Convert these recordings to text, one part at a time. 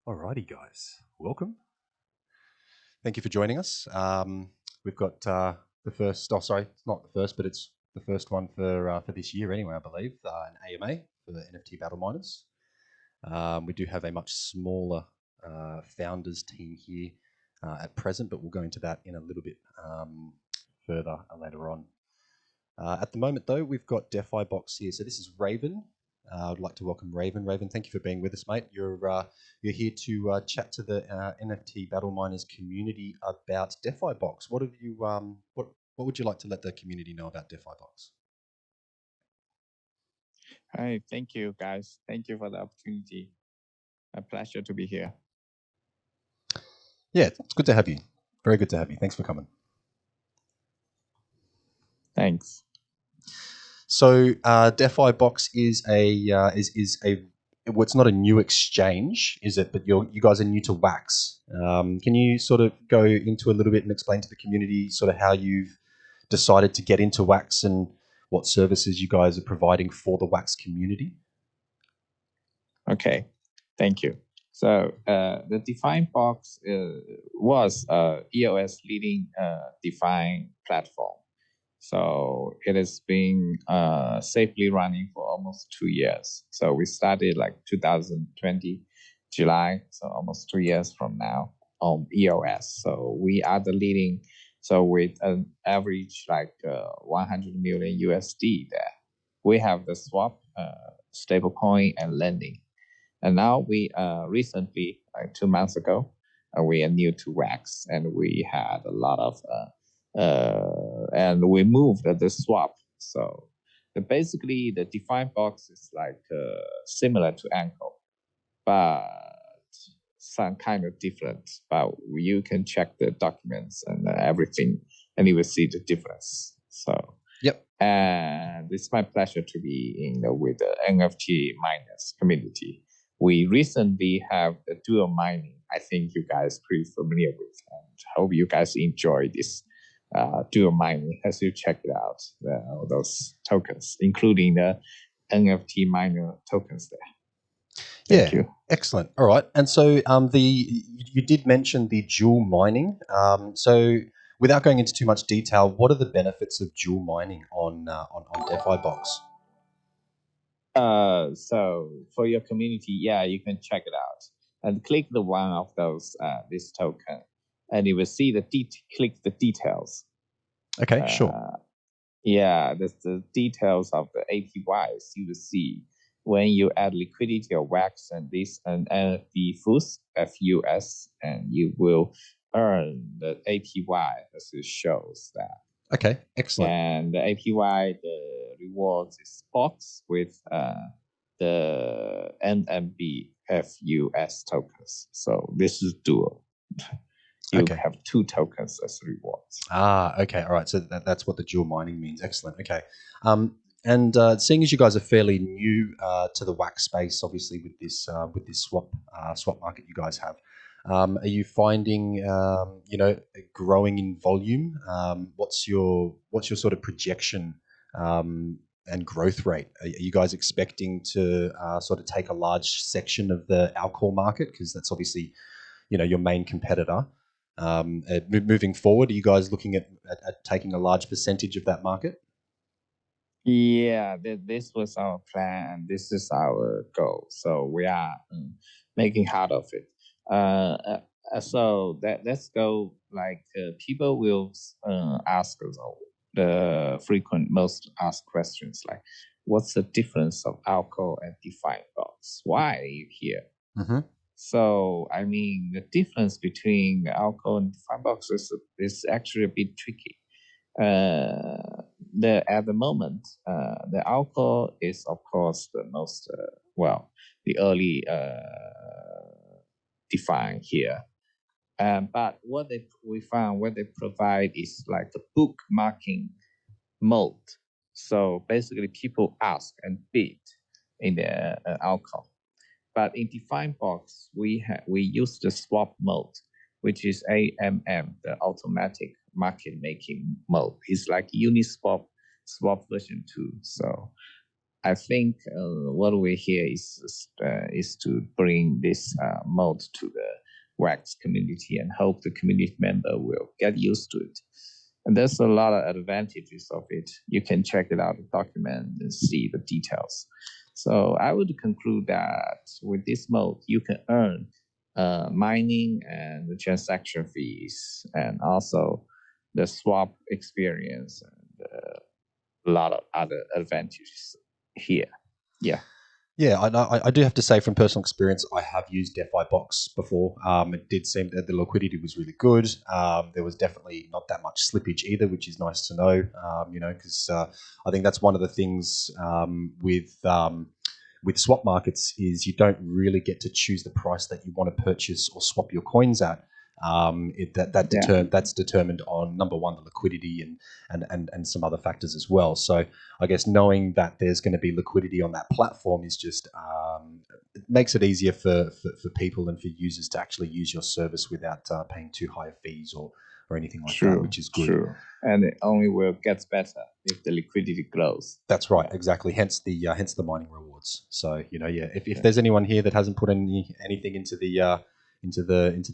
Alrighty, guys, welcome. Thank you for joining us. We've got the first. Oh, sorry, it's not the first, but it's the first one for this year anyway. I believe an AMA for the NFT battle miners. We do have a much smaller founders team here at present, but we'll go into that in a little bit further later on. At the moment, though, we've got Defibox here. So this is Raven. I'd like to welcome Raven. Raven, thank you for being with us, mate. You're here to chat to the NFT battle miners community about Defibox. What have you? What would you like to let the community know about Defibox? Hi, thank you, guys. Thank you for the opportunity. A pleasure to be here. Yeah, it's good to have you. Very good to have you. Thanks for coming. Thanks. So Defibox is a well, it's not a new exchange, is it? But you guys are new to Wax. Can you sort of go into a little bit and explain to the community sort of how you've decided to get into Wax and what services you guys are providing for the Wax community? Okay, thank you. So the Defibox was EOS leading DeFi platform. So it has been safely running for almost 2 years. So we started like 2020 July, so almost 2 years from now on EOS. So we are the leading. So with an average like 100 million USD there, we have the swap, stablecoin, and lending. And now we recently, like 2 months ago, we are new to Wax, and we had a lot of and we moved the swap. So basically, the Defibox is like similar to Anchor, but some kind of different. But you can check the documents and everything, and you will see the difference. So yep. And it's my pleasure to be with the NFT miners community. We recently have the dual mining. I think you guys are pretty familiar with, and hope you guys enjoy this dual mining as you check it out, those tokens, including the NFT miner tokens there. Thank you. Excellent. All right. And so you did mention the dual mining. So without going into too much detail, what are the benefits of dual mining on Defibox? So for your community, yeah, you can check it out and click the one of those this token, and you will see click the details. Okay, sure. Yeah, the details of the APYs you will see when you add liquidity or Wax and this and NFT FUS, and you will earn the APY as it shows that. Okay, excellent. And the APY, the rewards is box with the NBM FUS tokens. So this is dual. You have 2 tokens as rewards. Okay, all right. So that's what the dual mining means. Excellent. Okay. And seeing as you guys are fairly new to the Wax space, obviously with this swap market you guys have, are you finding growing in volume? What's your sort of projection and growth rate? Are you guys expecting to sort of take a large section of the alcohol market, because that's obviously your main competitor? Moving forward, are you guys looking at taking a large percentage of that market? Yeah, this was our plan, and this is our goal. So we are making hard of it. So let's go. Like people will ask us the most asked questions, like, "What's the difference of alcohol and Defibox? Why are you here?" Mm-hmm. So, I mean, the difference between alcohol and Defibox is actually a bit tricky. At the moment, the alcohol is, of course, the most, the early defined here. But we found what they provide is like a bookmarking mode. So basically, people ask and bid in the alcohol. But in Defibox, we use the swap mode, which is AMM, the automatic market making mode. It's like Uniswap swap version 2. So I think what we're here is to bring this mode to the Wax community and hope the community member will get used to it. And there's a lot of advantages of it. You can check it out, the document, and see the details. So I would conclude that with this mode, you can earn mining and the transaction fees, and also the swap experience, and a lot of other advantages here. Yeah. Yeah, I do have to say from personal experience, I have used Defibox before. It did seem that the liquidity was really good. There was definitely not that much slippage either, which is nice to know. Because I think that's one of the things with swap markets is you don't really get to choose the price that you want to purchase or swap your coins at. That's determined on, number one, the liquidity and some other factors as well. So I guess knowing that there's going to be liquidity on that platform is just it makes it easier for people and for users to actually use your service without paying too high fees or anything like that, which is good. True. And it only will get better if the liquidity grows. That's right, exactly. Hence the mining rewards. So if there's anyone here that hasn't put anything into the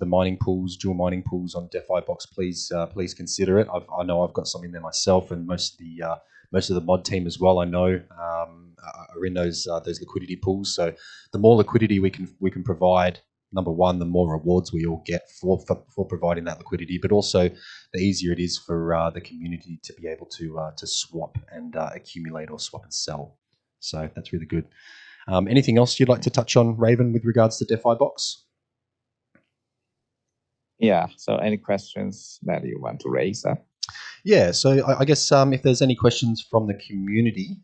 mining pools, dual mining pools on Defibox, please consider it. I know I've got some in there myself, and most of the mod team as well, I know, are in those liquidity pools. So the more liquidity we can provide, number one, the more rewards we all get for providing that liquidity, but also the easier it is for the community to be able to swap and accumulate or swap and sell. So that's really good. Anything else you'd like to touch on, Raven, with regards to Defibox? Yeah. So any questions that you want to raise? Yeah, so I guess if there's any questions from the community,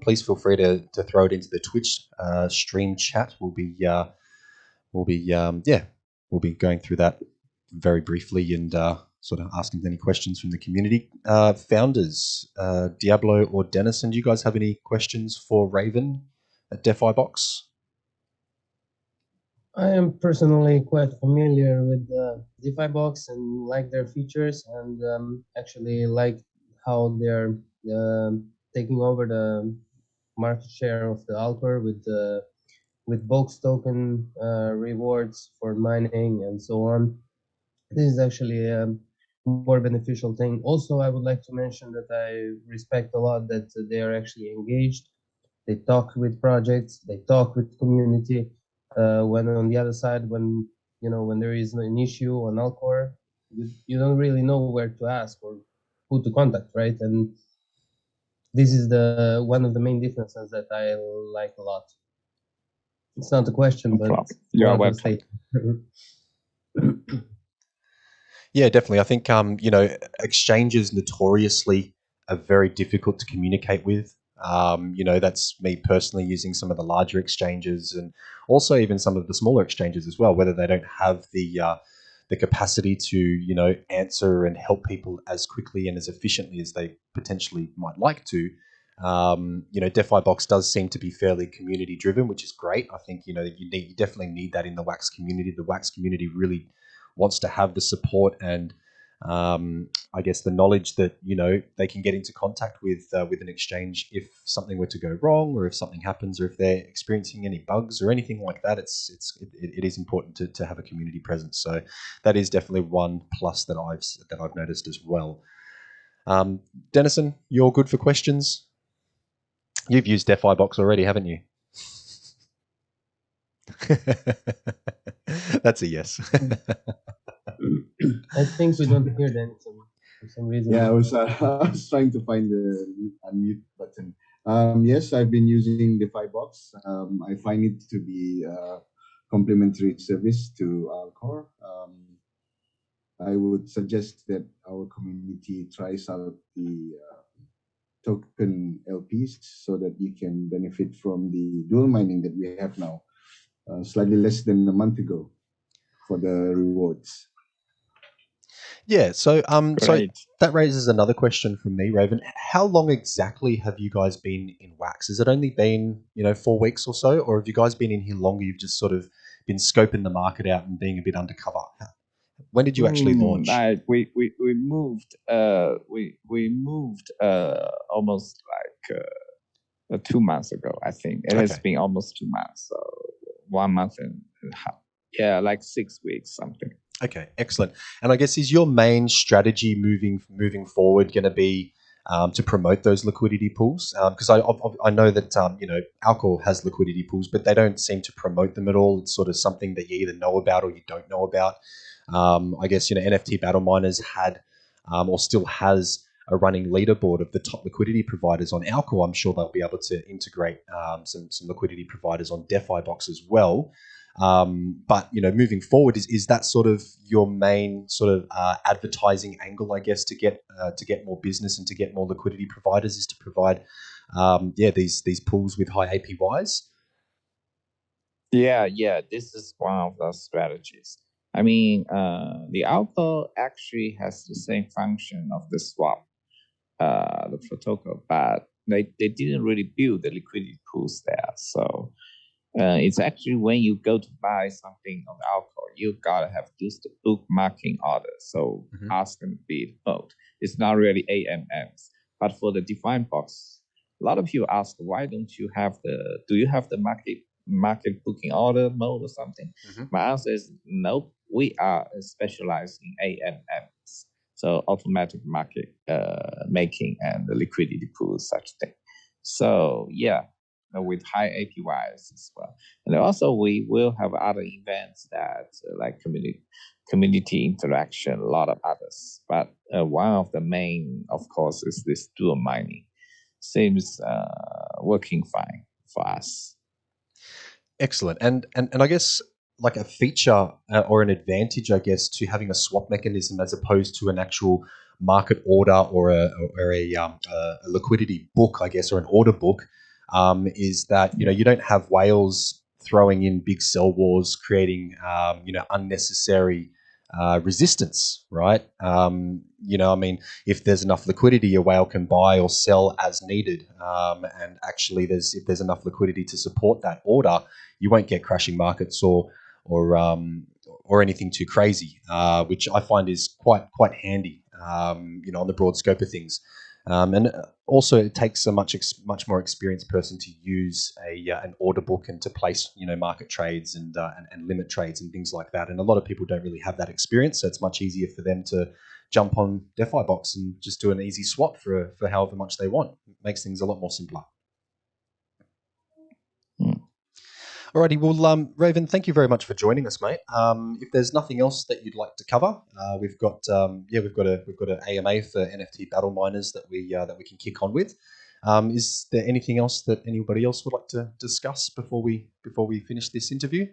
please feel free to throw it into the Twitch stream chat. We'll be going through that very briefly and sort of asking any questions from the community. Founders, Diablo or Dennison, do you guys have any questions for Raven at Defibox? I am personally quite familiar with Defibox and like their features, and actually like how they're taking over the market share of the Alcor with Box token rewards for mining and so on. This is actually a more beneficial thing. Also, I would like to mention that I respect a lot that they are actually engaged. They talk with projects, they talk with community. When on the other side, when there is an issue on Alcor, you don't really know where to ask or who to contact, right? And this is one of the main differences that I like a lot. It's not a question, but you are welcome. Yeah, definitely. I think exchanges notoriously are very difficult to communicate with. That's me personally using some of the larger exchanges and also even some of the smaller exchanges as well, whether they don't have the capacity to answer and help people as quickly and as efficiently as they potentially might like to. Defibox does seem to be fairly community driven, which is great. I think you definitely need that in the Wax community. The Wax community really wants to have the support and I guess the knowledge that they can get into contact with an exchange if something were to go wrong, or if something happens, or if they're experiencing any bugs or anything like that. It is important to have a community presence. So that is definitely one plus that I've noticed as well. Dennison, you're good for questions. You've used Defibox already, haven't you? That's a yes. I think we don't hear Dennison for some reason. Yeah, I was trying to find the unmute button. Yes, I've been using Defibox. I find it to be a complementary service to Alcor. I would suggest that our community tries out the token LPs so that you can benefit from the dual mining that we have now, slightly less than a month ago for the rewards. Yeah, so that raises another question from me, Raven. How long exactly have you guys been in Wax? Has it only been 4 weeks or so, or have you guys been in here longer? You've just sort of been scoping the market out and being a bit undercover. When did you actually launch? We moved almost like 2 months ago, I think. It has been almost 2 months, so 1 month and a half. Yeah, like 6 weeks, something. Okay, excellent. And I guess, is your main strategy moving forward going to be to promote those liquidity pools? Because I know that Alcor has liquidity pools, but they don't seem to promote them at all. It's sort of something that you either know about or you don't know about. I guess NFT Battle Miners had or still has a running leaderboard of the top liquidity providers on Alcor. I'm sure they'll be able to integrate some liquidity providers on Defibox as well. But moving forward, is that sort of your main sort of advertising angle, I guess, to get more business and to get more liquidity providers, is to provide these pools with high APYs? Yeah, this is one of those strategies. I mean, the Alcor actually has the same function of the swap, the protocol, but they didn't really build the liquidity pools there. So it's actually when you go to buy something on Alcor, you gotta have this the bookmarking order. So ask and bid vote. It's not really AMMs, but for the defined box, a lot of people ask, why don't you have do you have the market booking order mode or something? My answer is nope. We are specialized in AMMs, so automatic market making and the liquidity pool, such thing. So yeah, with high APYs as well. And also we will have other events that like community interaction, a lot of others. But one of the main, of course, is this dual mining. Seems working fine for us. Excellent. And I guess like a feature or an advantage, I guess, to having a swap mechanism as opposed to an actual market order or a liquidity book, I guess, or an order book, is that you don't have whales throwing in big sell wars, creating unnecessary resistance, right? I mean, if there's enough liquidity, a whale can buy or sell as needed, and actually, if there's enough liquidity to support that order, you won't get crashing markets or anything too crazy, which I find is quite handy, on the broad scope of things. And also, it takes a much more experienced person to use an order book and to place market trades and limit trades and things like that. And a lot of people don't really have that experience, so it's much easier for them to jump on Defibox and just do an easy swap for however much they want. It makes things a lot more simpler. Alrighty, well, Raven, thank you very much for joining us, mate. If there's nothing else that you'd like to cover, we've got an AMA for NFT Battle Miners that we can kick on with. Is there anything else that anybody else would like to discuss before we finish this interview?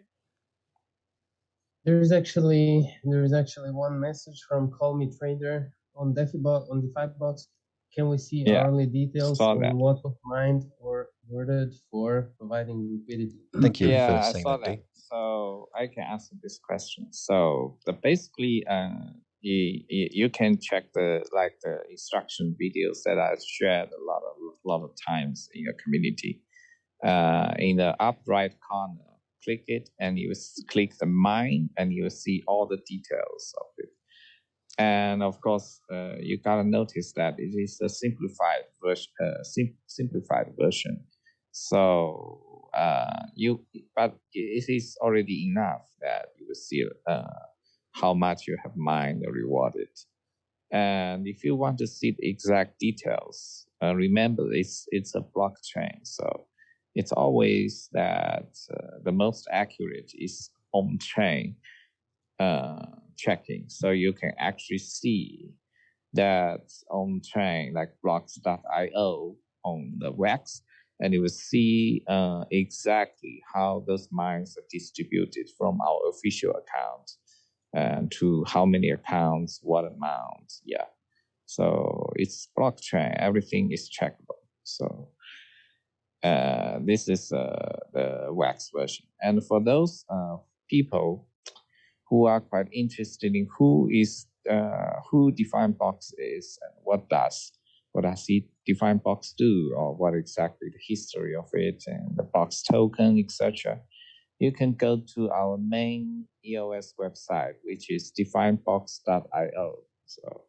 There is actually one message from Call Me Trader on Defibox. Can we see early details on what was mined or worded for providing liquidity? Thank you for I saying saw that. So I can answer this question. So basically, you can check the instruction videos that I shared a lot of times in your community. In the up right corner, click it and you click the mine and you will see all the details of it. And of course, you gotta notice that it is a simplified version. So but it is already enough that you will see how much you have mined or rewarded. And if you want to see the exact details, remember it's a blockchain, so it's always that the most accurate is on-chain checking. So you can actually see that on-chain, like blocks.io on the WAX, and you will see exactly how those mines are distributed from our official account and to how many accounts, what amount. Yeah. So it's blockchain. Everything is checkable. So this is the WAX version. And for those people who are quite interested in who Defibox is and what does Defibox do, or what exactly the history of it and the box token, etc. You can go to our main EOS website, which is defibox.io. So,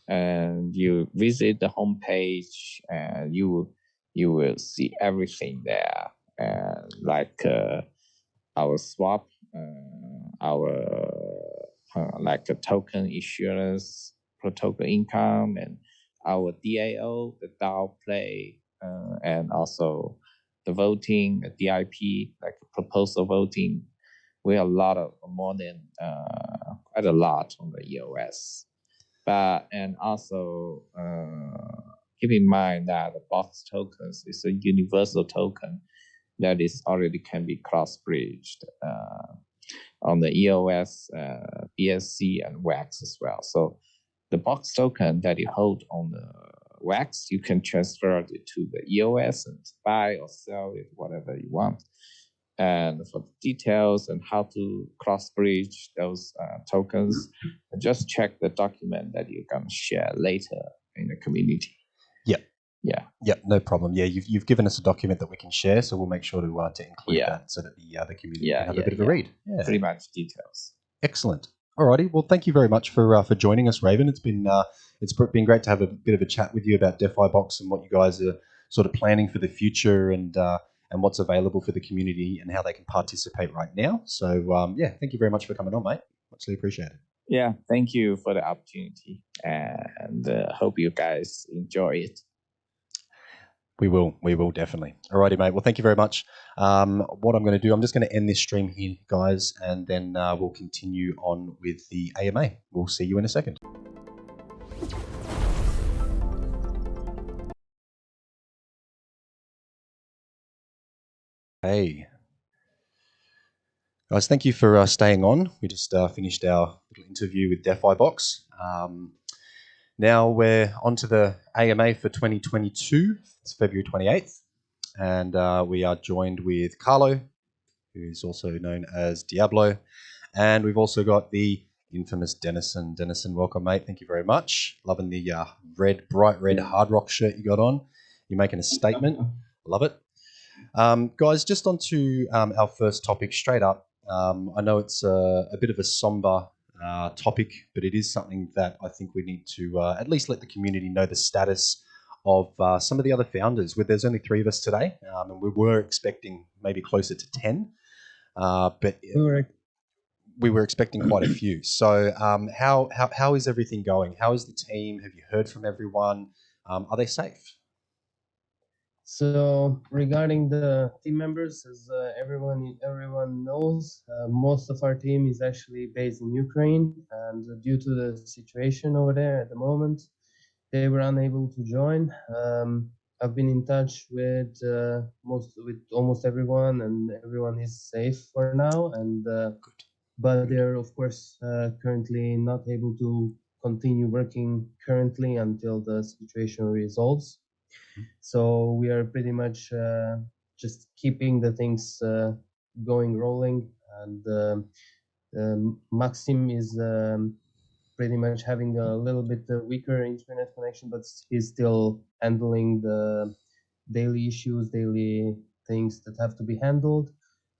and you visit the homepage, and you you will see everything there, like our swap, our like a token issuance, token income, and our DAO, the DAO play, and also the voting, the DIP, like proposal voting. We have a lot of more than quite a lot on the EOS. And also keep in mind that the box tokens is a universal token that is already can be cross-bridged on the EOS, BSC, and WAX as well. So the box token that you hold on the WAX, you can transfer it to the EOS and buy or sell it, whatever you want. And for the details and how to cross-bridge those tokens, just check the document that you're going to share later in the community. Yeah, no problem. Yeah, you've given us a document that we can share, so we'll make sure to include that so that the community can have a bit of a read. Yeah, pretty much details. Excellent. Alrighty. Well, thank you very much for joining us, Raven. It's been great to have a bit of a chat with you about Defibox and what you guys are sort of planning for the future and what's available for the community and how they can participate right now. So thank you very much for coming on, mate. Muchly appreciated. Yeah, thank you for the opportunity, and hope you guys enjoy it. We will definitely. Alrighty, mate. Well, thank you very much. What I'm going to do, I'm just going to end this stream here, guys, and then we'll continue on with the AMA. We'll see you in a second. Hey. Guys, thank you for staying on. We just finished our little interview with Defibox. Now we're on to the AMA for 2022. It's February 28th. And we are joined with Karlo, who is also known as Diablo. And we've also got the infamous Dennison. Dennison, welcome, mate. Thank you very much. Loving the bright red hard rock shirt you got on. You're making a statement. Love it. Guys, just on to our first topic straight up. I know it's a bit of a somber topic, but it is something that I think we need to at least let the community know the status of some of the other founders. There's only 3 of us today, and we were expecting maybe closer to 10, but we were expecting quite a few. So how is everything going? How is the team? Have you heard from everyone? Are they safe? So regarding the team members, as everyone knows, most of our team is actually based in Ukraine, and due to the situation over there at the moment, they were unable to join. I've been in touch with almost everyone, and everyone is safe for now. And but they're of course currently not able to continue working currently until the situation resolves. So we are pretty much just keeping the things rolling, and Maxim is pretty much having a little bit weaker internet connection, but he's still handling the daily issues, daily things that have to be handled,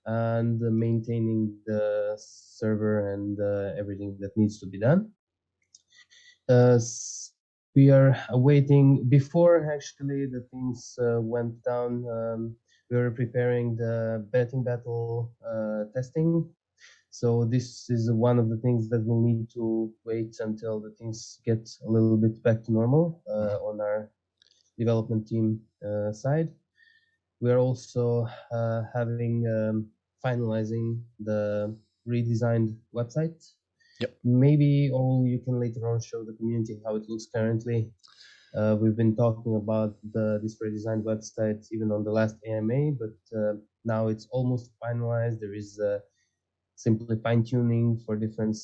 and maintaining the server and everything that needs to be done. We are awaiting, before actually the things went down, we were preparing the betting battle testing. So this is one of the things that we'll need to wait until the things get a little bit back to normal on our development team side. We are also finalizing the redesigned website. Yep. Maybe you can later on show the community how it looks currently. We've been talking about this redesigned website even on the last AMA, but now it's almost finalized. There is simply fine-tuning for different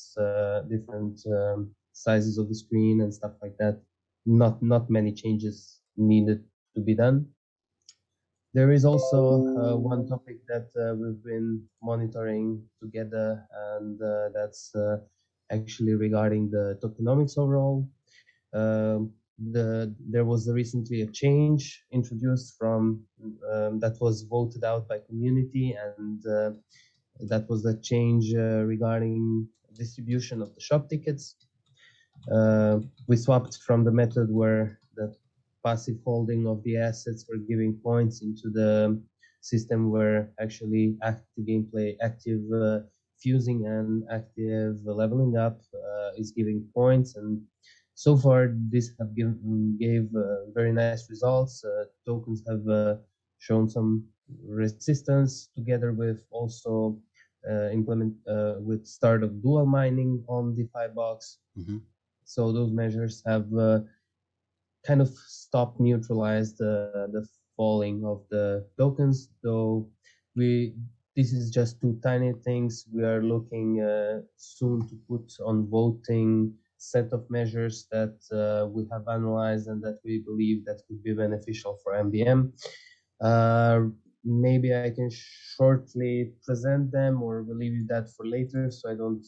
sizes of the screen and stuff like that. Not many changes needed to be done. There is also one topic that we've been monitoring together, and that's actually regarding the tokenomics overall. There was recently a change introduced from that was voted out by community, and that was the change regarding distribution of the shop tickets. We swapped from the method where the passive holding of the assets for giving points into the system, where actually active gameplay, active fusing and active leveling up is giving points. And so far this have gave very nice results. Tokens have shown some resistance, together with also with start of dual mining on Defibox. Mm-hmm. So those measures have kind of stopped, neutralized the falling of the tokens. Though this is just two tiny things. We are looking soon to put on voting set of measures that we have analyzed and that we believe that could be beneficial for NBM. Maybe I can shortly present them, or we'll leave that for later, so I don't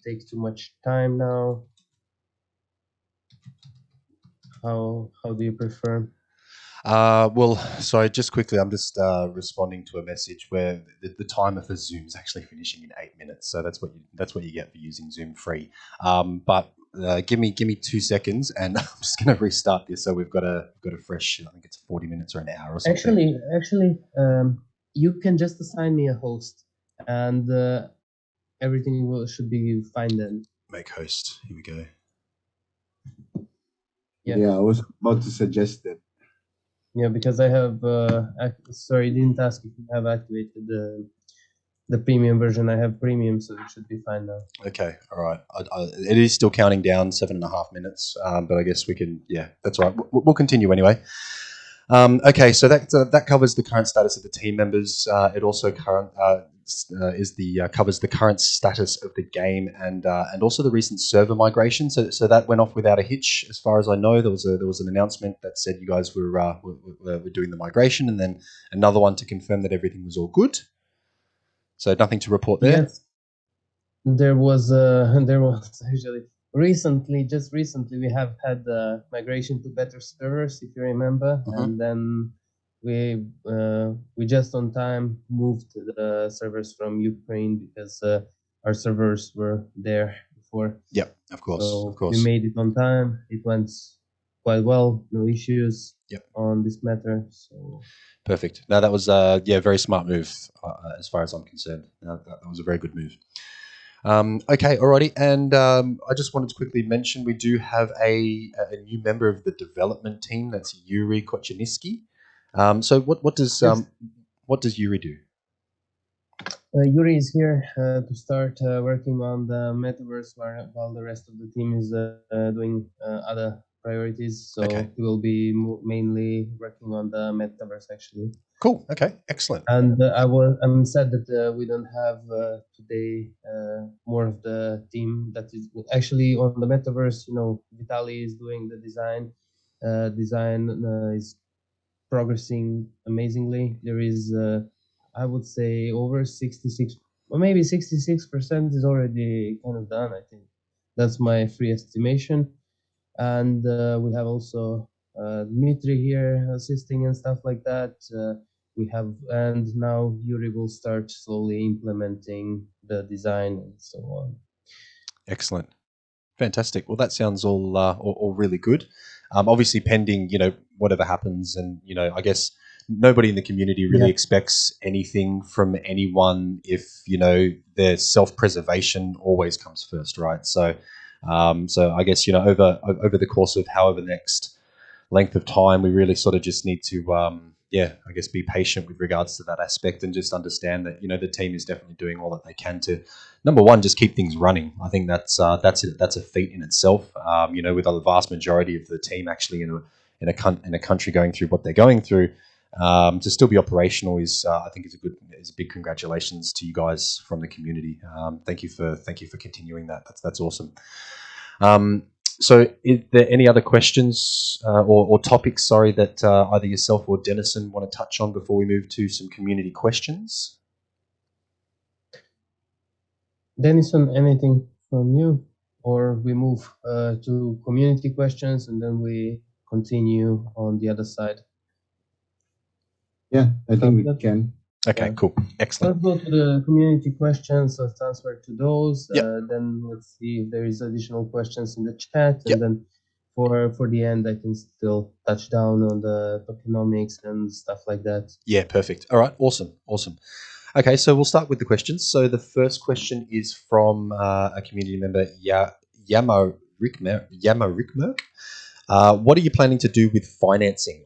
take too much time now. How do you prefer? Well, sorry, just quickly, I'm just responding to a message where the timer for Zoom is actually finishing in 8 minutes, so that's what you get for using Zoom free. But give me 2 seconds, and I'm just going to restart this, so we've got a fresh. I think it's 40 minutes or an hour or something. Actually, you can just assign me a host, and everything should be fine then. Make host. Here we go. Yeah, I was about to suggest that. Yeah, because I have sorry, didn't ask if you have activated the premium version. I have premium, so it should be fine now. Okay, all right. It is still counting down 7.5 minutes, but I guess we can. Yeah, that's all right. We'll continue anyway. Okay, so that covers the current status of the team members. It also covers the current status of the game and also the recent server migration. So that went off without a hitch, as far as I know. There was an announcement that said you guys were doing the migration, and then another one to confirm that everything was all good. So nothing to report there. Yes, there was actually just recently we have had the migration to better servers, if you remember, and then we just on time moved the servers from Ukraine because our servers were there before. Yeah, of course, so of course. We made it on time. It went quite well. No issues on this matter. So perfect. Now that was very smart move as far as I'm concerned. That was a very good move. Okay, alrighty, and I just wanted to quickly mention we do have a new member of the development team. That's Yuri Kocheniski. So what does Yuri do? Yuri is here to start working on the Metaverse, while the rest of the team is doing other priorities. So he will be mainly working on the Metaverse, actually. Cool. Okay. Excellent. And I'm sad that we don't have today more of the team that is actually on the Metaverse. Vitaly is doing the design. Design is progressing amazingly. There is, I would say, over 66, or maybe 66% is already kind of done. I think that's my free estimation. And we have also Dmitry here assisting and stuff like that. And now Yuri will start slowly implementing the design and so on. Excellent. Fantastic. Well, that sounds all really good. Obviously, pending whatever happens, and I guess nobody in the community really expects anything from anyone if their self-preservation always comes first, right? So I guess over the course of however next length of time, we really sort of just need to I guess be patient with regards to that aspect, and just understand that the team is definitely doing all that they can to, number one, just keep things running. I think that's a feat in itself. With the vast majority of the team actually in a country going through what they're going through, to still be operational is I think is a big congratulations to you guys from the community. Thank you for continuing that. That's awesome. So is there any other questions or topics, that either yourself or Dennison want to touch on before we move to some community questions? Dennison, anything from you? Or we move to community questions and then we continue on the other side? Yeah, I think we can. Okay, cool. Excellent. Let's go to the community questions. Let's answer to those. Then let's see if there is additional questions in the chat. And then for the end, I can still touch down on the tokenomics and stuff like that. Yeah, perfect. All right, awesome. Okay, so we'll start with the questions. So the first question is from a community member, Yamo Rickmerk. What are you planning to do with financing?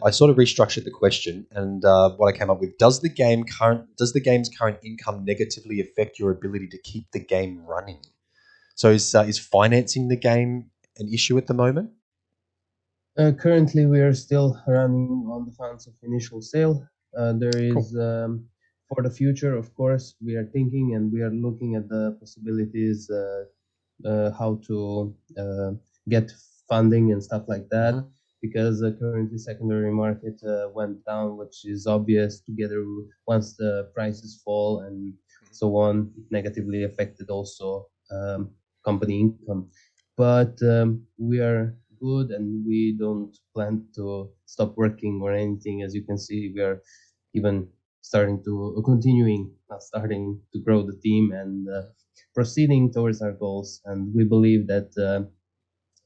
I sort of restructured the question, and what I came up with: does the game's current income negatively affect your ability to keep the game running? So is financing the game an issue at the moment? Currently, we are still running on the funds of initial sale. There is, for the future, of course, we are thinking and we are looking at the possibilities, how to get funding and stuff like that. Mhm. Because currently secondary market went down, which is obvious. Together, once the prices fall and so on, it negatively affected also company income. But we are good and we don't plan to stop working or anything. As you can see, we are even not starting to grow the team and proceeding towards our goals. And we believe that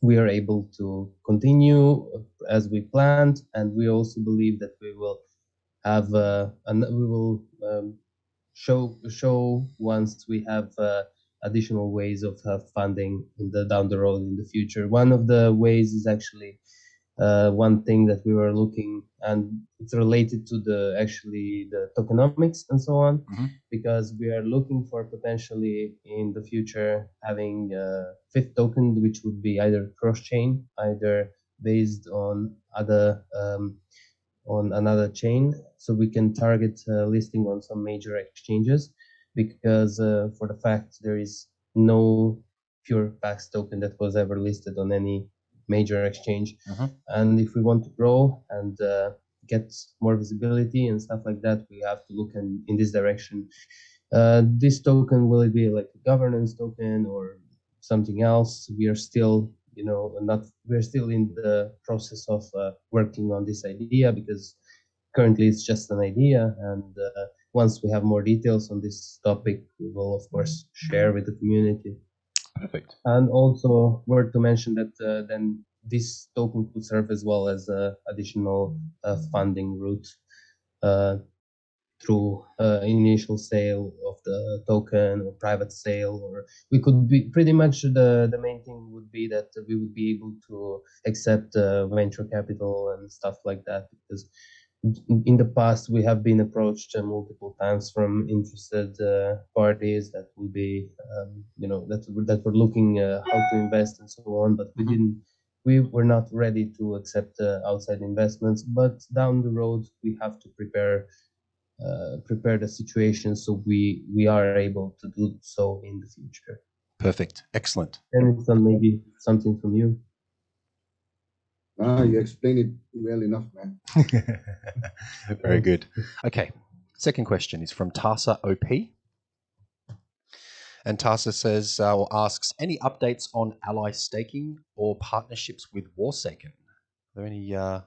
we are able to continue as we planned. And we also believe that we will have we will show once we have additional ways of funding in the down the road in the future. One of the ways is actually one thing that we were looking, and it's related to the tokenomics and so on, because we are looking for potentially in the future having a fifth token, which would be either cross-chain, either based on another chain, so we can target listing on some major exchanges, because for the fact there is no pure PAX token that was ever listed on any major exchange. And if we want to grow and get more visibility and stuff like that, we have to look in this direction. This token, will it be like a governance token or something else? We are still, we're still in the process of working on this idea, because currently it's just an idea. And once we have more details on this topic, we will, of course, share with the community. Perfect. And also worth to mention that then this token could serve as well as an additional funding route through initial sale of the token or private sale, or we could be pretty much the main thing would be that we would be able to accept venture capital and stuff like that, because in the past we have been approached multiple times from interested parties that would be that were looking how to invest and so on, but we were not ready to accept outside investments. But down the road we have to prepare the situation so we are able to do so in the future. Perfect. Excellent. And it's maybe something from you. You explained it well enough, man. Very good. Okay. Second question is from Tarsa OP. And Tarsa says or asks, any updates on ally staking or partnerships with Warsaken? Are there any? I'm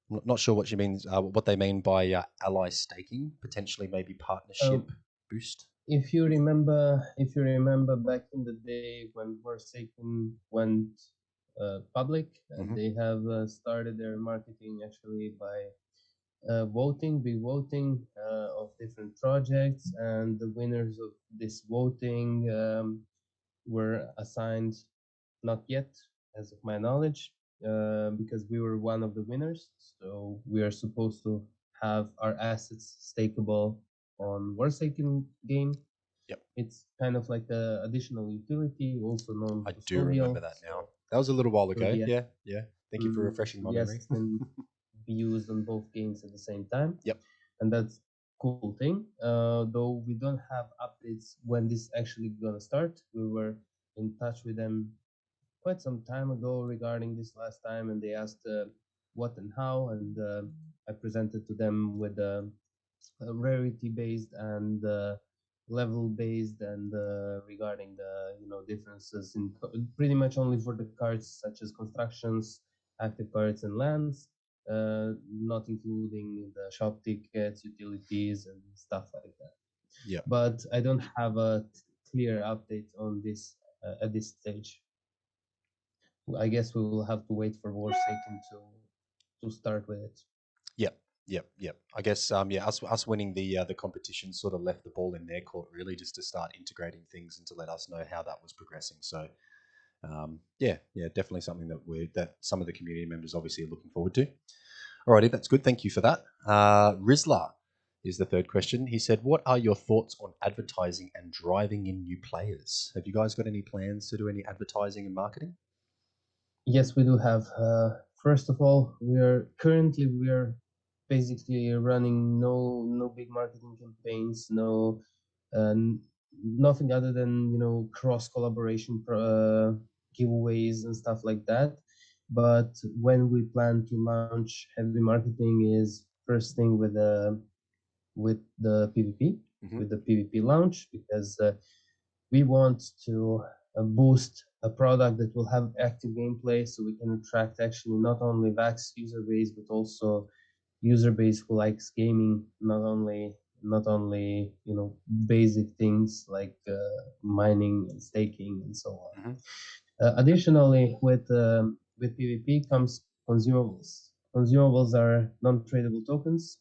not sure what she means. What they mean by ally staking, potentially maybe partnership boost. If you remember back in the day when Forsaken went public, they have started their marketing actually by big voting of different projects, and the winners of this voting were assigned, not yet, as of my knowledge, because we were one of the winners. So we are supposed to have our assets stakeable on Forsaken game. Yep. It's kind of like the additional utility, also known. I do remember that now. That was a little while ago. Yeah. Thank you for refreshing my memory. Yes, can be used on both games at the same time. Yep. And that's cool thing. Though we don't have updates when this actually gonna start. We were in touch with them quite some time ago regarding this last time, and they asked what and how, and I presented to them with rarity based and level based, and regarding the differences in pretty much only for the cards such as constructions, active cards, and lands, not including the shop tickets, utilities, and stuff like that. Yeah. But I don't have a clear update on this at this stage. I guess we will have to wait for Forsaken to start with it. Yep. I guess us winning the competition sort of left the ball in their court really, just to start integrating things and to let us know how that was progressing. So definitely something that some of the community members obviously are looking forward to. Alrighty, that's good. Thank you for that. Rizla is the third question. He said, "What are your thoughts on advertising and driving in new players? Have you guys got any plans to do any advertising and marketing?" Yes, we do have. First of all, we are basically running no big marketing campaigns, nothing other than cross collaboration giveaways and stuff like that. But when we plan to launch heavy marketing is first thing with the PvP, with the PvP launch, because we want to boost a product that will have active gameplay, so we can attract actually not only Vax user base but also user base who likes gaming, not only basic things like mining and staking and so on. Additionally, with PvP comes consumables. Consumables are non-tradable tokens,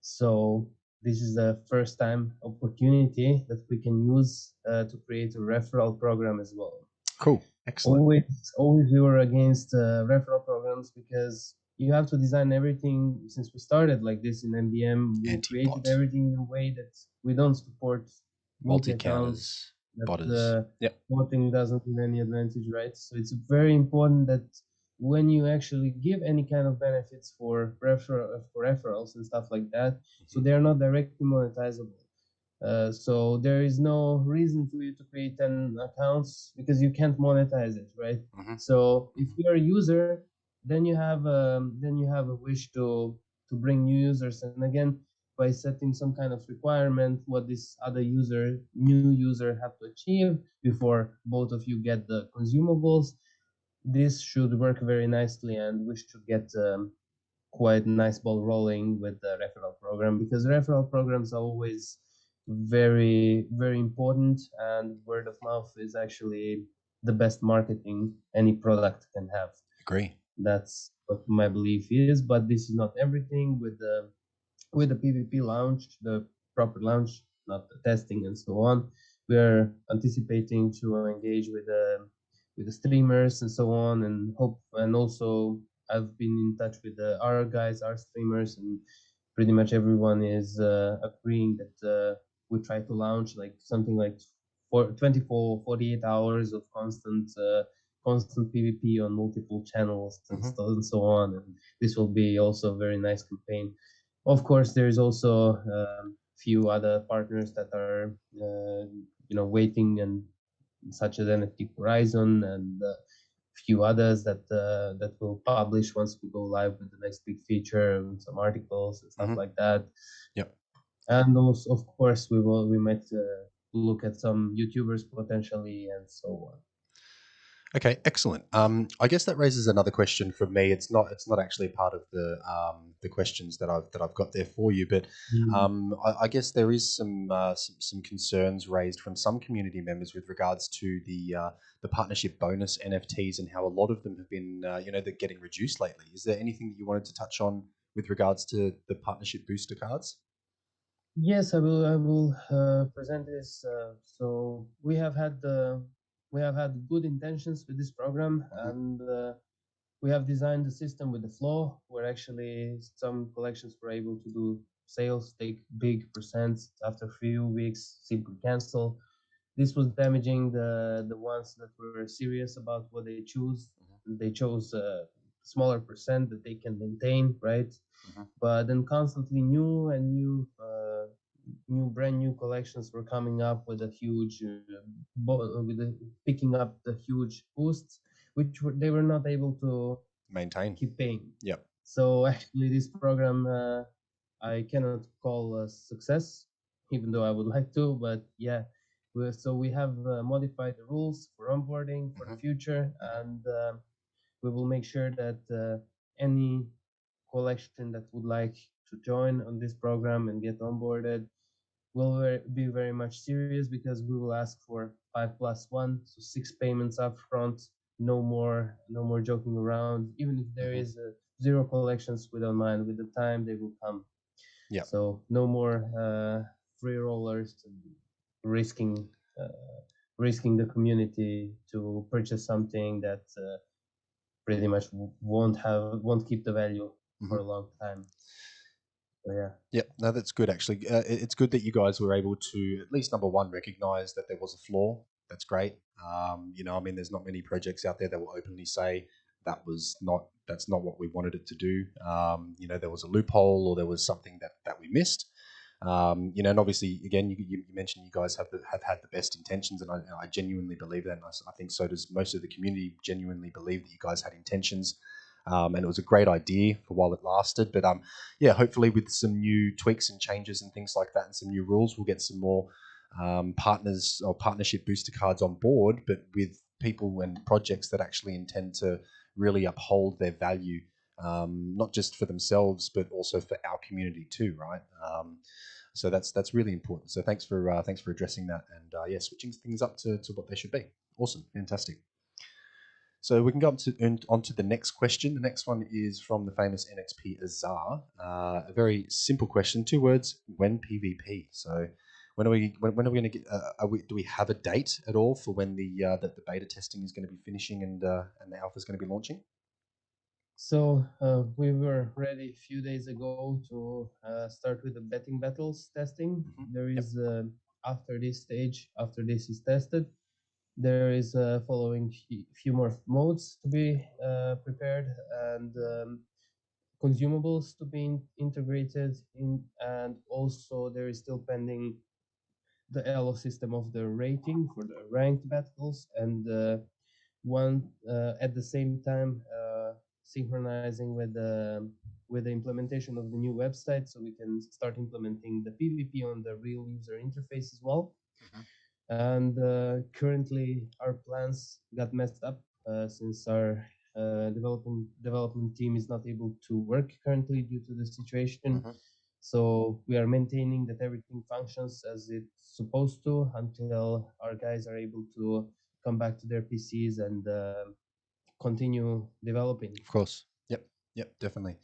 so this is the first time opportunity that we can use to create a referral program as well. Cool. Excellent. Always we were against referral programs because you have to design everything. Since we started like this in NBM, we created everything in a way that we don't support multi-accounts. Botters. Botting doesn't have any advantage, right? So it's very important that when you actually give any kind of benefits for referrals and stuff like that, so they are not directly monetizable. So there is no reason for you to create 10 accounts because you can't monetize it, right? So if you're a user, then you have a wish to bring new users, and again, by setting some kind of requirement what this new user have to achieve before both of you get the consumables, this should work very nicely, and we should get quite nice ball rolling with the referral program, because referral programs are always very, very important, and word of mouth is actually the best marketing any product can have. Agree. That's what my belief is, but this is not everything. With the PvP launch, the proper launch, not the testing and so on, we are anticipating to engage with the streamers and so on, and also I've been in touch with our streamers, and pretty much everyone is agreeing that we try to launch like something like 48 hours of constant PvP on multiple channels and so on, and this will be also a very nice campaign. Of course, there's also few other partners that are waiting, and such as NFT Horizon and few others that will publish once we go live with the next big feature and some articles and stuff like that. Yep. And also, of course, we might look at some YouTubers potentially and so on. Okay, excellent. I guess that raises another question for me. It's not actually part of the questions that I've got there for you, but I guess there is some concerns raised from some community members with regards to the partnership bonus NFTs and how a lot of them have been they're getting reduced lately. Is there anything that you wanted to touch on with regards to the partnership booster cards? Yes, I will present this. So we have had good intentions with this program, and we have designed the system with the flow, where actually some collections were able to do sales, take big percents after a few weeks, simply cancel. This was damaging the ones that were serious about what they choose. They chose a smaller percent that they can maintain, right? But then constantly brand new collections were coming up with a huge picking up the huge boosts, which they were not able to maintain, keep paying. Yep. So actually, this program I cannot call a success, even though I would like to. But yeah, we have modified the rules for onboarding for the future, and we will make sure that any collection that would like to join on this program and get onboarded will be very much serious, because we will ask for 5+1, so 6 payments up front no more joking around. Even if there is zero collections, we don't mind. With the time, they will come. Yeah. So no more free rollers risking risking the community to purchase something that pretty much won't keep the value for a long time. So yeah. Yeah, no, that's good actually. It's good that you guys were able to at least number one recognize that there was a flaw. That's great. I mean, there's not many projects out there that will openly say that's not what we wanted it to do. There was a loophole or there was something that we missed. And obviously, again, you mentioned you guys have had the best intentions, and I genuinely believe that. And I think so does most of the community. Genuinely believe that you guys had intentions, and it was a great idea for while it lasted. But yeah, hopefully with some new tweaks and changes and things like that, and some new rules, we'll get some more partners or partnership booster cards on board, but with people and projects that actually intend to really uphold their value, not just for themselves, but also for our community too, right? So that's really important. So thanks for addressing that, and yeah, switching things up to what they should be. Awesome, fantastic. So we can go on to the next question. The next one is from the famous NXP Azar. A very simple question, 2 words: when PvP? So when are we going to get? Do we have a date at all for when the beta testing is going to be finishing and the alpha is going to be launching? So we were ready a few days ago to start with the betting battles testing. There is after this stage, after this is tested, there is following few more modes to be prepared and consumables to be integrated in, and also there is still pending the ELO system of the rating for the ranked battles, and one at the same time synchronizing with the implementation of the new website, so we can start implementing the PvP on the real user interface as well. And currently, our plans got messed up since our development team is not able to work currently due to the situation. So we are maintaining that everything functions as it's supposed to until our guys are able to come back to their PCs and continue developing. Of course. Yep, definitely.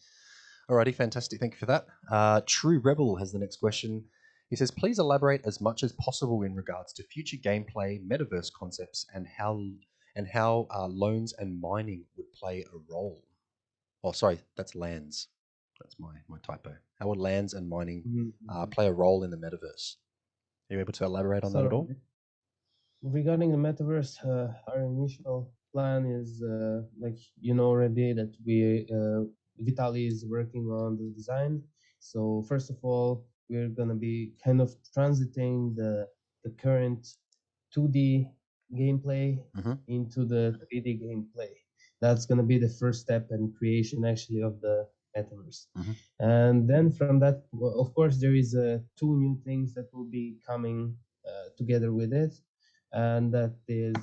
Alrighty, fantastic. Thank you for that. True Rebel has the next question. He says, please elaborate as much as possible in regards to future gameplay, metaverse concepts, and how loans and mining would play a role. Oh, sorry, that's lands. That's my typo. How would lands and mining play a role in the metaverse? Are you able to elaborate on that at all? Regarding the metaverse, our initial plan is like already that we Vitaly is working on the design. So first of all, we're gonna be kind of transiting the current 2D gameplay into the 3D gameplay. That's gonna be the first step in creation actually of the metaverse. And then from that, of course, there is 2 new things that will be coming together with it, and that is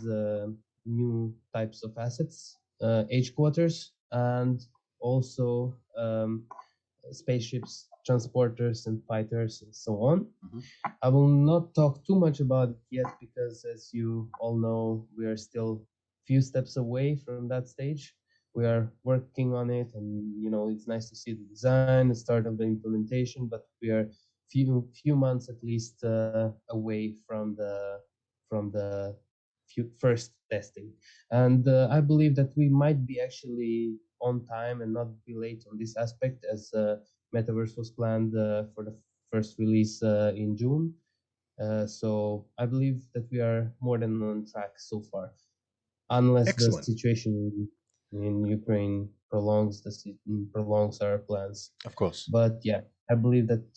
new types of assets, H quarters, and also spaceships, transporters, and fighters, and so on. I will not talk too much about it yet because, as you all know, we are still few steps away from that stage. We are working on it, and it's nice to see the design, the start of the implementation, but we are few months at least away from the first testing. And I believe that we might be actually on time and not be late on this aspect, as Metaverse was planned for the first release in June. So I believe that we are more than on track so far, unless Excellent. the situation in Ukraine prolongs our plans. Of course. But yeah, I believe that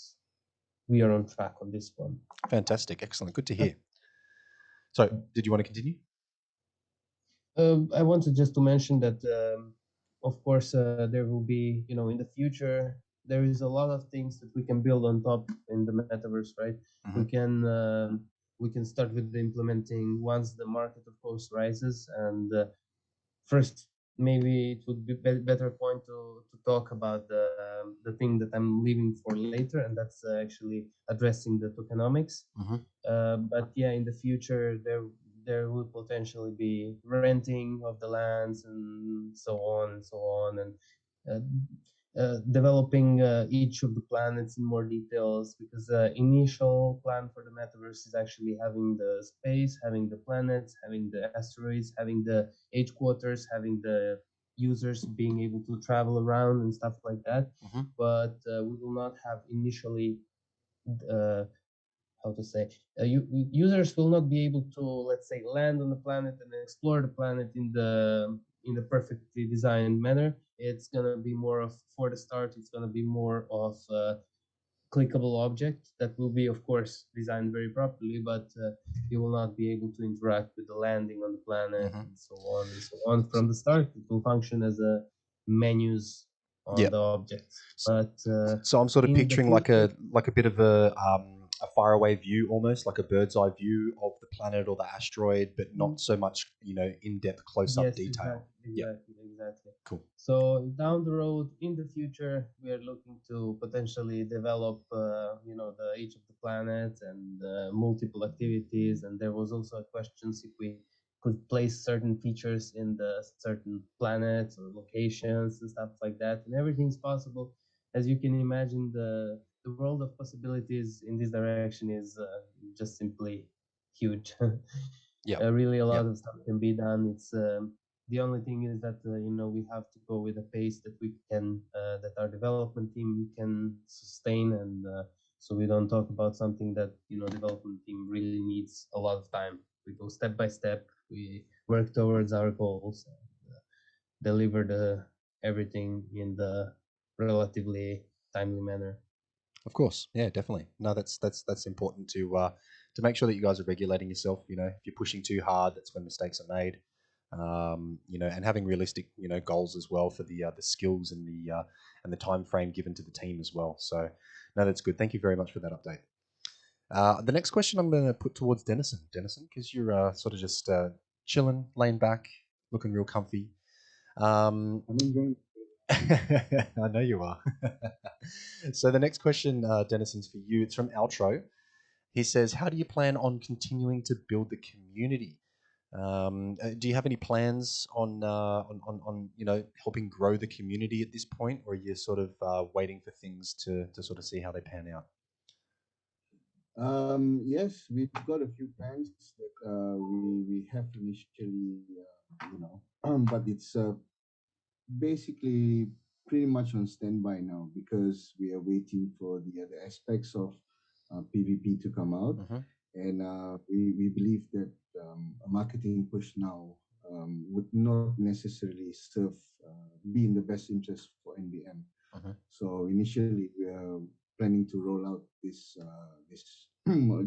we are on track on this one. Fantastic. Excellent. Good to hear. So, did you want to continue? I wanted just to mention that, of course, there will be, in the future, there is a lot of things that we can build on top in the metaverse, right? We can start with implementing once the market, of course, rises. And first, maybe it would be better point to talk about the thing that I'm leaving for later, and that's actually addressing the tokenomics. But yeah, in the future, there would potentially be renting of the lands and so on and so on, and developing each of the planets in more details, because the initial plan for the metaverse is actually having the space, having the planets, having the asteroids, having the headquarters, having the users being able to travel around and stuff like that. But we will not have initially how to say, users will not be able to, let's say, land on the planet and explore the planet in the perfectly designed manner. It's gonna be more of, for the start, it's gonna be more of a clickable object that will be, of course, designed very properly, but you will not be able to interact with the landing on the planet and so on and so on. From the start, it will function as a menus on the objects. But so I'm sort of in the picturing like future- a bit of a faraway view, almost like a bird's eye view of the planet or the asteroid, but not so much, in-depth close-up detail. Exactly. Cool. So down the road, in the future, we are looking to potentially develop, each of the planets and multiple activities. And there was also a question if we could place certain features in the certain planets or locations and stuff like that. And everything's possible. As you can imagine, the world of possibilities in this direction is just simply huge. Really a lot of stuff can be done. It's the only thing is that we have to go with a pace that we can that our development team can sustain, and so we don't talk about something that development team really needs a lot of time. We go step by step, we work towards our goals, and deliver everything in the relatively timely manner. Of course, yeah, definitely. No, that's important to make sure that you guys are regulating yourself. If you're pushing too hard, that's when mistakes are made. And having realistic, goals as well for the skills and the time frame given to the team as well. So, no, that's good. Thank you very much for that update. The next question I'm going to put towards Dennison, because you're sort of just chilling, laying back, looking real comfy. I'm enjoying. I know you are. So the next question, Dennison's for you. It's from Outro. He says, "How do you plan on continuing to build the community? Do you have any plans on helping grow the community at this point, or are you sort of waiting for things to sort of see how they pan out?" Yes, we've got a few plans that we have initially, but it's basically pretty much on standby now because we are waiting for the other aspects of PvP to come out, and we believe that a marketing push now would not necessarily be in the best interest for NBM. So initially we are planning to roll out this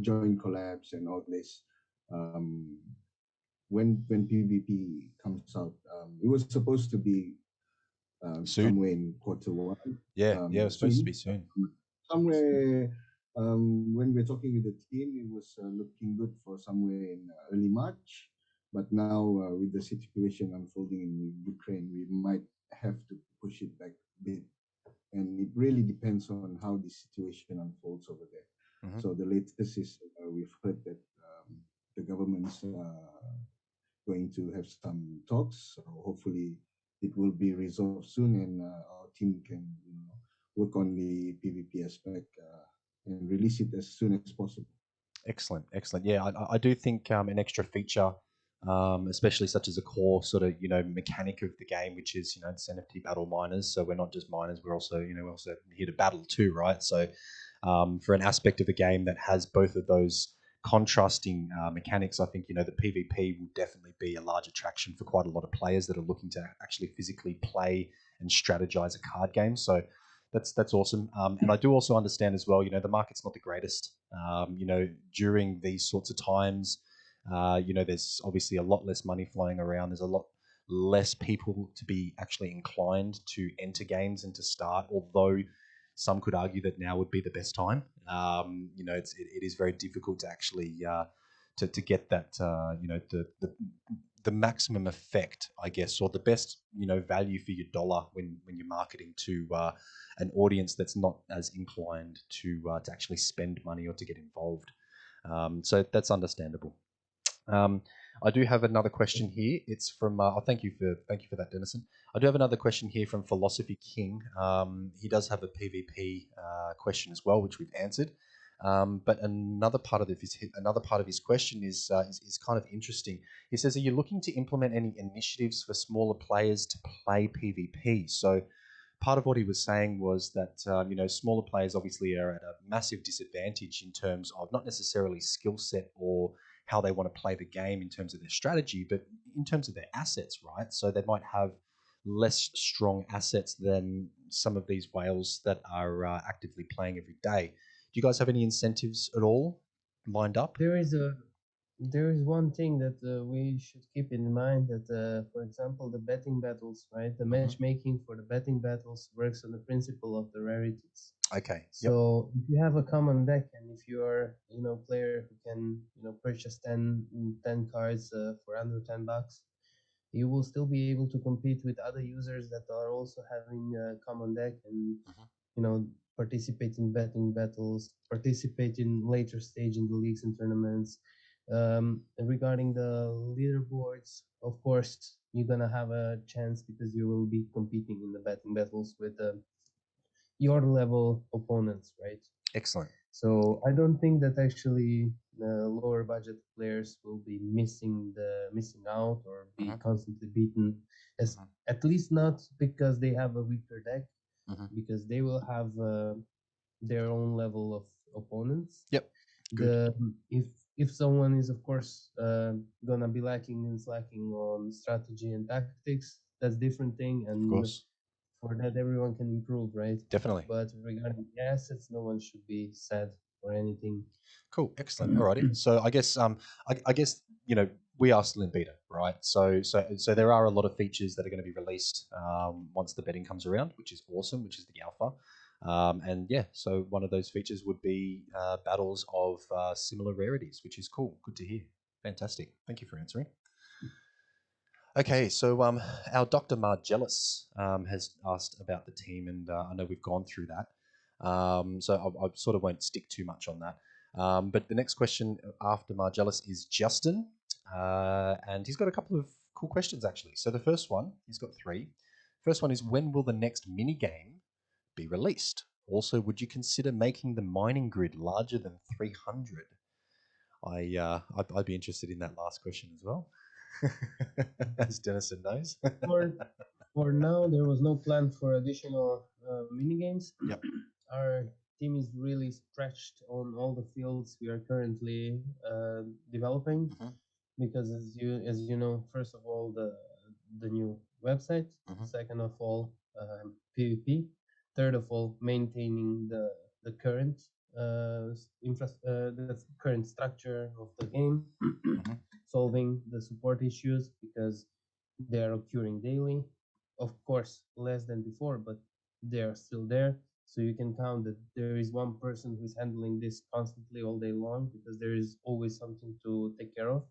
joint collabs and all this when PvP comes out. It was supposed to be somewhere in Q1. It was supposed to be soon. Somewhere when we're talking with the team, it was looking good for somewhere in early March. But now with the situation unfolding in Ukraine, we might have to push it back a bit. And it really depends on how the situation unfolds over there. So the latest is we've heard that the government's going to have some talks. So hopefully it will be resolved soon, and our team can work on the PvP aspect and release it as soon as possible. Excellent. Yeah, I do think an extra feature, especially such as a core sort of mechanic of the game, which is it's NFT battle miners. So we're not just miners; we're also we're also here to battle too, right? So for an aspect of the game that has both of those contrasting mechanics, I think the PvP will definitely be a large attraction for quite a lot of players that are looking to actually physically play and strategize a card game. So that's awesome. And I do also understand as well, the market's not the greatest. During these sorts of times, there's obviously a lot less money flowing around. There's a lot less people to be actually inclined to enter games and to start, although some could argue that now would be the best time. It is very difficult to actually to get that the maximum effect, I guess, or the best value for your dollar when you're marketing to an audience that's not as inclined to actually spend money or to get involved. So that's understandable. I do have another question here. It's from. Thank you for that, Dennison. I do have another question here from Philosophy King. He does have a PvP question as well, which we've answered. But another part of his question is kind of interesting. He says, "Are you looking to implement any initiatives for smaller players to play PvP?" So part of what he was saying was that smaller players obviously are at a massive disadvantage in terms of not necessarily skill set or how they want to play the game in terms of their strategy, but in terms of their assets, right? So they might have less strong assets than some of these whales that are actively playing every day. Do you guys have any incentives at all lined up? There is one thing that we should keep in mind that, for example, the betting battles, right? The matchmaking for the betting battles works on the principle of the rarities. Okay. So if you have a common deck, and if you are, player who can, purchase 10 cards for under $10, you will still be able to compete with other users that are also having a common deck and, participate in betting battles, participate in later stage in the leagues and tournaments. Regarding the leaderboards, of course, you're gonna have a chance because you will be competing in the betting battles with your level opponents, right? Excellent. So I don't think that actually lower budget players will be missing out or be constantly beaten, as at least not because they have a weaker deck, because they will have their own level of opponents. Yep. Good. If someone is of course gonna be slacking on strategy and tactics, that's different thing, and of course, for that everyone can improve, right? Definitely. But regarding the assets, no one should be sad or anything. Cool, excellent. Alrighty. So I guess I guess we are still in beta, right? So there are a lot of features that are going to be released once the betting comes around, which is awesome, which is the alpha. And yeah, so one of those features would be battles of similar rarities, which is cool. Good to hear. Fantastic. Thank you for answering. Okay, so our Dr. Margellis has asked about the team, and I know we've gone through that. So I sort of won't stick too much on that. But the next question after Margellis is Justin, and he's got a couple of cool questions actually. So the first one, he's got three. First one is, when will the next mini game be released? Also, would you consider making the mining grid larger than 300? I'd be interested in that last question as well, as Dennison knows. For now, there was no plan for additional mini games. Yep. Our team is really stretched on all the fields we are currently developing, because as you know, first of all, the new website, second of all, PvP, third of all, maintaining the current the current structure of the game, solving the support issues because they are occurring daily. Of course, less than before, but they are still there. So you can count that there is one person who's handling this constantly all day long, because there is always something to take care of.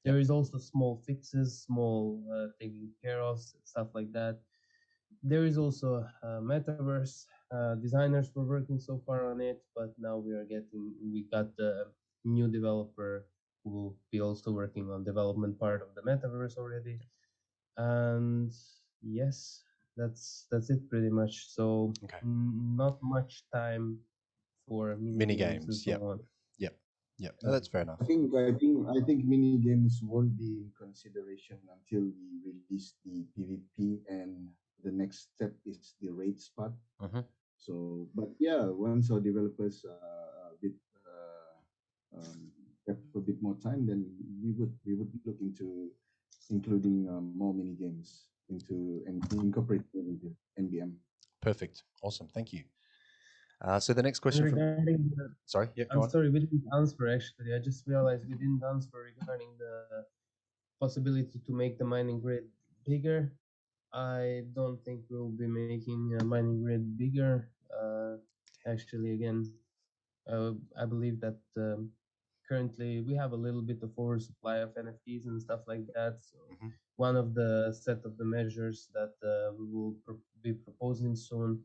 There is also small fixes, small taking care of, stuff like that. There is also Metaverse. Designers were working so far on it, but now we got the new developer who will be also working on development part of the Metaverse already. And yes, that's it pretty much. So not much time for mini games and so on. Yep. No, that's fair enough. I think mini games won't be in consideration until we release the PvP, and the next step is the raid spot. So, but yeah, once our developers have a bit more time, then we would look into including more mini games into and incorporating into NBM. Perfect. Awesome. Thank you. So the next question sorry, yeah, go on. Sorry, we didn't answer actually. I just realized we didn't answer regarding the possibility to make the mining grid bigger. I don't think we'll be making a mining grid bigger. Actually, again, I believe that currently we have a little bit of oversupply of NFTs and stuff like that. So one of the set of the measures that we will be proposing soon.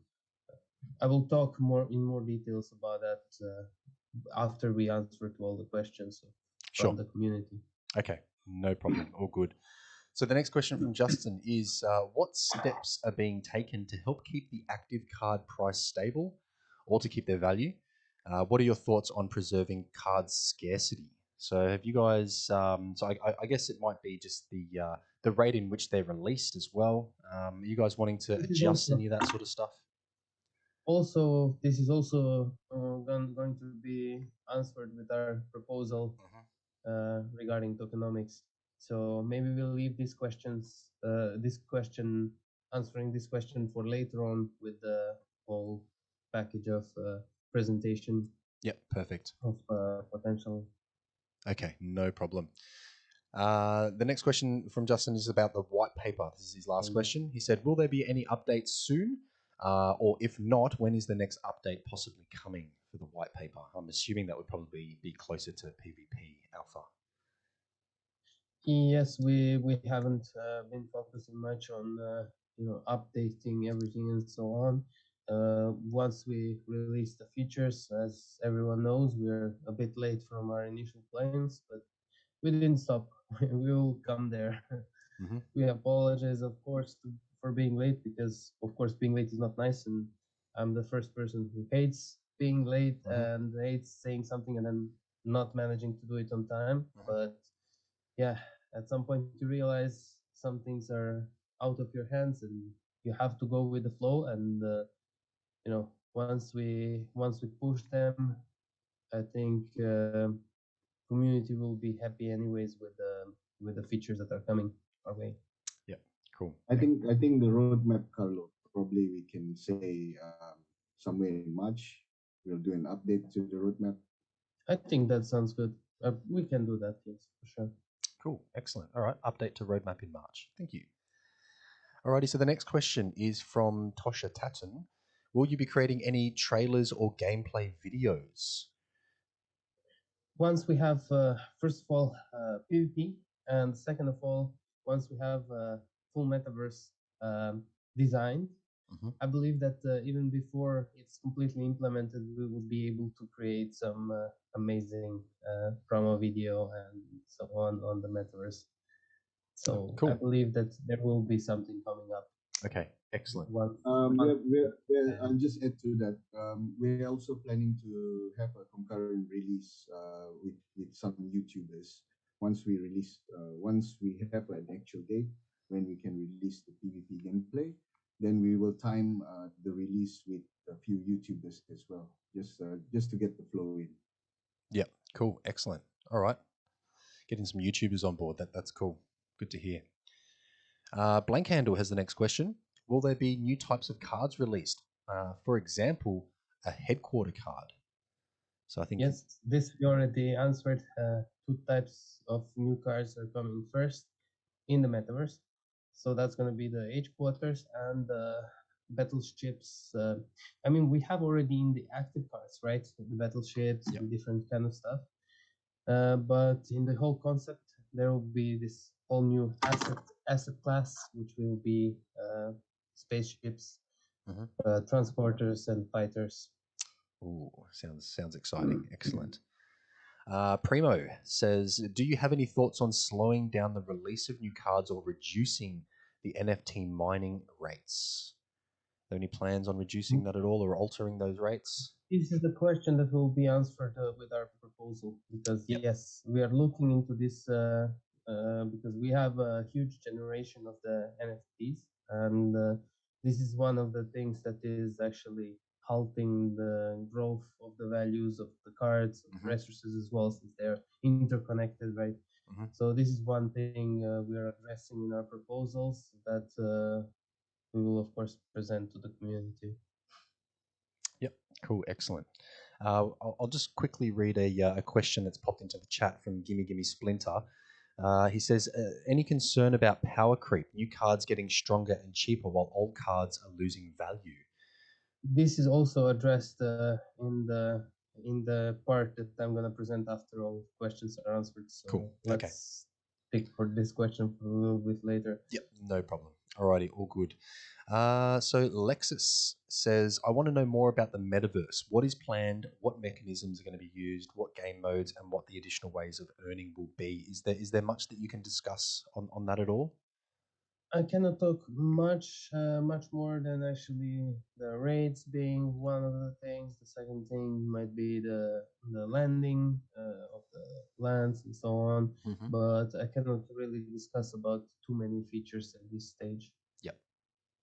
I will talk in more details about that after we answer to all the questions from the community. Okay, No problem. All good. So the next question from Justin is, what steps are being taken to help keep the active card price stable or to keep their value? What are your thoughts on preserving card scarcity? So have you guys? I guess it might be just the rate in which they're released as well. Are you guys wanting to This is adjust also any of that sort of stuff? this is also going to be answered with our proposal regarding tokenomics. So maybe we'll leave these questions, answering this question for later on with the whole package of presentation Yep, perfect. of potential. Okay, no problem. The next question from Justin is about the white paper. This is his last question. He said, will there be any updates soon? Or if not, when is the next update possibly coming for the white paper? I'm assuming that would probably be closer to PvP Alpha. Yes, we haven't been focusing much on updating everything and so on. Once we release the features, as everyone knows, we're a bit late from our initial plans, but we didn't stop. We will come there. Mm-hmm. We apologize, of course, for being late because, of course, being late is not nice, and I'm the first person who hates being late and hates saying something and then not managing to do it on time. But yeah, at some point you realize some things are out of your hands and you have to go with the flow. And once we push them, I think community will be happy anyways with the features that are coming our way. Yeah, cool. I think the roadmap, Carlo, probably we can say somewhere in March we'll do an update to the roadmap. I think that sounds good. We can do that, yes, for sure. Cool, excellent. All right, update to roadmap in March. Thank you. Alrighty, so the next question is from Tosha Tatton. Will you be creating any trailers or gameplay videos? Once we have, first of all, PvP, and second of all, once we have full metaverse designed, I believe that even before it's completely implemented, we will be able to create some amazing promo video and so on the metaverse. So Cool. I believe that there will be something coming up. Okay, excellent. I'll just add to that. We're also planning to have a concurrent release with some YouTubers. Once we have an actual date when we can release the PvP gameplay, then we will time the release with a few YouTubers as well, just to get the flow in. Yeah, cool, excellent. All right, getting some YouTubers on board. That's cool. Good to hear. Blank Handle has the next question. Will there be new types of cards released? For example, a headquarter card. So I think yes, this we already answered. Two types of new cards are coming first in the metaverse. So that's going to be the H quarters and the battleships. I mean, we have already in the active cards, right? The battleships and different kind of stuff. But in the whole concept, there will be this whole new asset class, which will be spaceships, transporters, and fighters. Ooh, sounds exciting. Excellent. Primo says, do you have any thoughts on slowing down the release of new cards or reducing the NFT mining rates? Are there any plans on reducing that at all or altering those rates? This is the question that will be answered with our proposal, because yes, we are looking into this because we have a huge generation of the NFTs, and this is one of the things that is actually halting the growth of the values of the cards, of resources as well, since they're interconnected, right? So this is one thing we are addressing in our proposals that we will of course present to the community. Yep, cool, excellent. I'll just quickly read a question that's popped into the chat from Gimme Splinter. He says, any concern about power creep, new cards getting stronger and cheaper while old cards are losing value? This is also addressed in the part that I'm going to present after all questions are answered. So cool. let's pick for this question for a little bit later. Yep, no problem. Alrighty, all good. So Lexus says, I want to know more about the metaverse. What is planned? What mechanisms are going to be used? What game modes and what the additional ways of earning will be? Is there much that you can discuss on that at all? I cannot talk much more than actually the rates being one of the things. The second thing might be the landing of the lands and so on. Mm-hmm. But I cannot really discuss about too many features at this stage. Yep.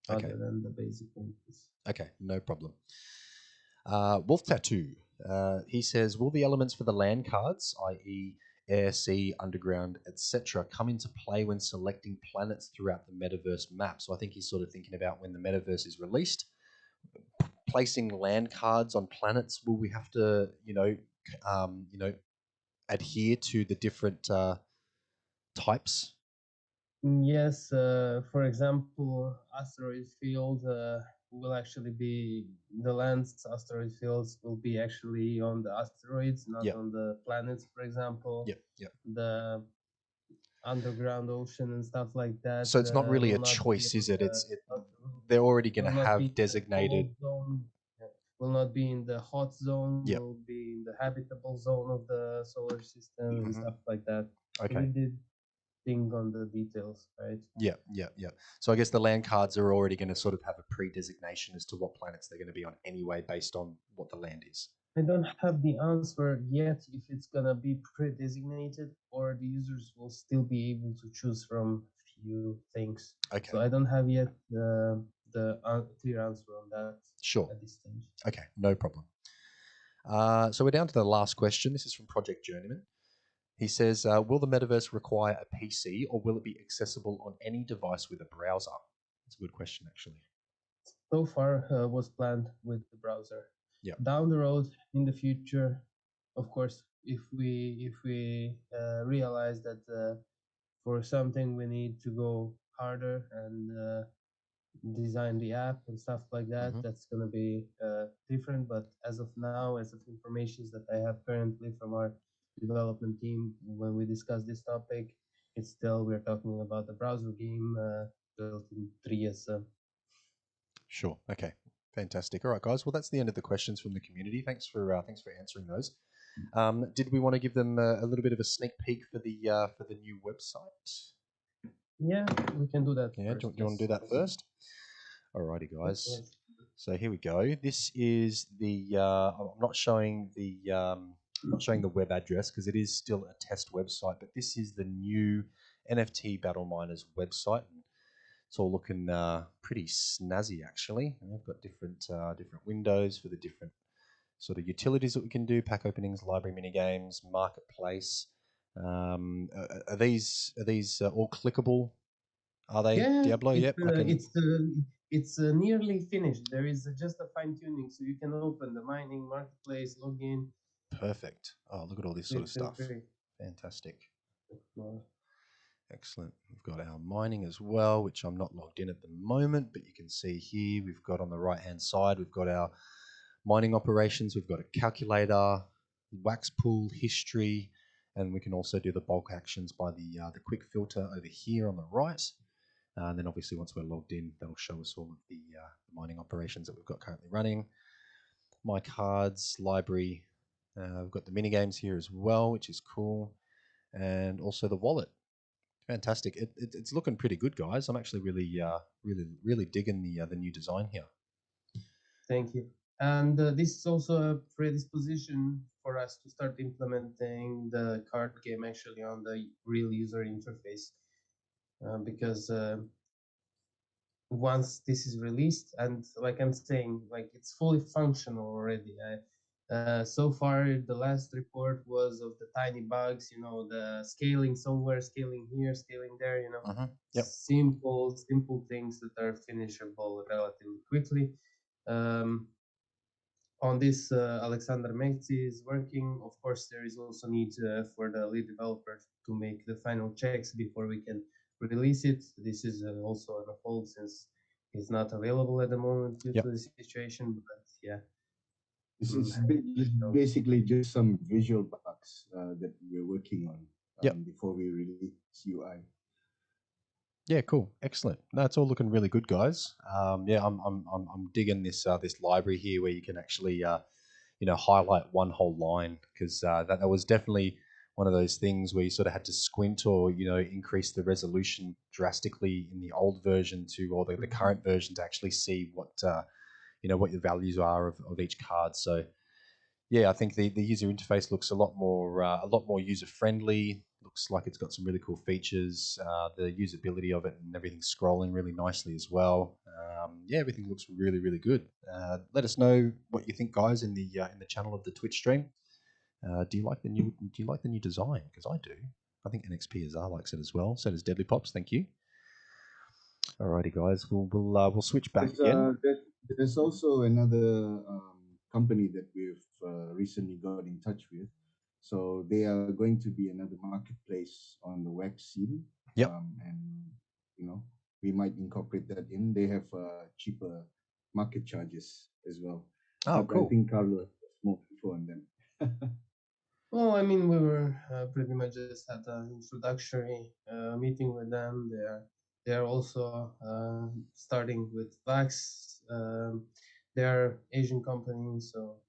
Okay. Other than the basic ones. Okay, no problem. Wolf Tattoo. He says, will the elements for the land cards, i.e., air, sea, underground, etc., come into play when selecting planets throughout the metaverse map? So I think he's sort of thinking about when the metaverse is released, placing land cards on planets. Will we have to, adhere to the different types? Yes, for example, asteroid field will actually be the land's asteroid fields will be actually on the asteroids, not Yep. on the planets, for example. Yep. The underground ocean and stuff like that. So it's not really a will not choice, be is it? not- They're already going will to not be have in the designated. cold zone. Will not be in the hot zone. Yep. Will be in the habitable zone of the solar system and Mhm. stuff like that. Okay. So we did think on the details, right? Yeah. So I guess the land cards are already going to sort of have a pre-designation as to what planets they're going to be on anyway, based on what the land is. I don't have the answer yet if it's gonna be pre-designated or the users will still be able to choose from few things. Okay. So I don't have yet the clear answer on that. Sure. At this stage. Okay, no problem. So we're down to the last question. This is from Project Journeyman. He says, will the metaverse require a PC or will it be accessible on any device with a browser? That's a good question, actually. So far was planned with the browser. Yeah. Down the road in the future, of course, if we realize that for something we need to go harder and design the app and stuff like that, that's going to be different. But as of now, as of information that I have currently from our development team, when we discuss this topic, it's still we're talking about the browser game built in 3S. Sure. Okay. Fantastic. All right, guys. Well, that's the end of the questions from the community. Thanks for answering those. Did we want to give them a little bit of a sneak peek for the new website? Yeah, we can do that. Yeah. First, Do you want to do that first? Alrighty, guys. So here we go. This is the. I'm not showing the. I'm not showing the web address because it is still a test website, but this is the new NFT Battle Miners website. It's all looking pretty snazzy, actually. And they've got different windows for the different sort of utilities that we can do: pack openings, library mini games, marketplace. Are these all clickable? Are they, yeah, Diablo? Yep. it's nearly finished. There is just a fine tuning, so you can open the mining marketplace, login. Perfect. Oh, look at all this sort of stuff. Fantastic. Excellent. We've got our mining as well, which I'm not logged in at the moment, but you can see here we've got on the right-hand side, we've got our mining operations, we've got a calculator, wax pool, history, and we can also do the bulk actions by the quick filter over here on the right. And then obviously once we're logged in, that'll show us all of the mining operations that we've got currently running. My cards, library, we've got the mini games here as well, which is cool. And also the wallet. Fantastic. It's looking pretty good, guys. I'm actually really digging the new design here. Thank you. And this is also a predisposition for us to start implementing the card game actually on the real user interface. Because once this is released, and like I'm saying, like it's fully functional already. So far, the last report was of the tiny bugs, the scaling somewhere, scaling here, scaling there, Yep. simple things that are finishable relatively quickly. On this, Alexander Mexi is working. Of course, there is also need for the lead developer to make the final checks before we can release it. This is also on hold since it's not available at the moment due to the situation. But yeah, it's basically just some visual bugs that we're working on. Yep. before we release UI. Yeah, cool, excellent. No, it's all looking really good, guys. Yeah, I'm digging this this library here where you can actually highlight one whole line, because that was definitely one of those things where you sort of had to squint or increase the resolution drastically in the old version to, or the current version, to actually see what what your values are of each card. So yeah, I think the user interface looks a lot more user friendly. Looks like it's got some really cool features. The usability of it and everything's scrolling really nicely as well. Yeah, everything looks really really good. Let us know what you think, guys, in the channel of the Twitch stream. Do you like the new design? Because I do. I think NXP Azar likes it as well. So does Deadly Pops. Thank you. Alrighty, guys. We'll switch back again. There's also another company that we've recently got in touch with. So they are going to be another marketplace on the web scene. Yep. And we might incorporate that in. They have cheaper market charges as well. Oh, but cool. I think Carlo has more info on them. Well, I mean, we were pretty much just had an introductory meeting with them. They are also starting with Vax. They are Asian companies, so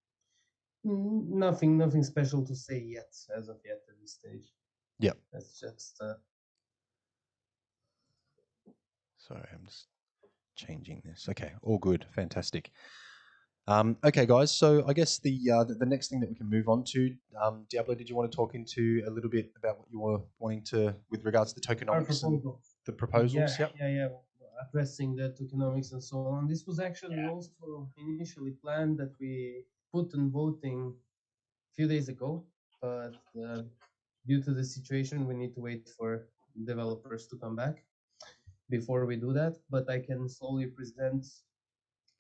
nothing special to say yet, as of yet at this stage. Yep. That's just. Sorry, I'm just changing this. Okay, all good, fantastic. Okay, guys. So I guess the next thing that we can move on to, Diablo, did you want to talk into a little bit about what you were wanting to, with regards to tokenomics and the proposals? Yeah. Addressing the tokenomics and so on. This was actually also initially planned that we put on voting a few days ago, but due to the situation, we need to wait for developers to come back before we do that. But I can slowly present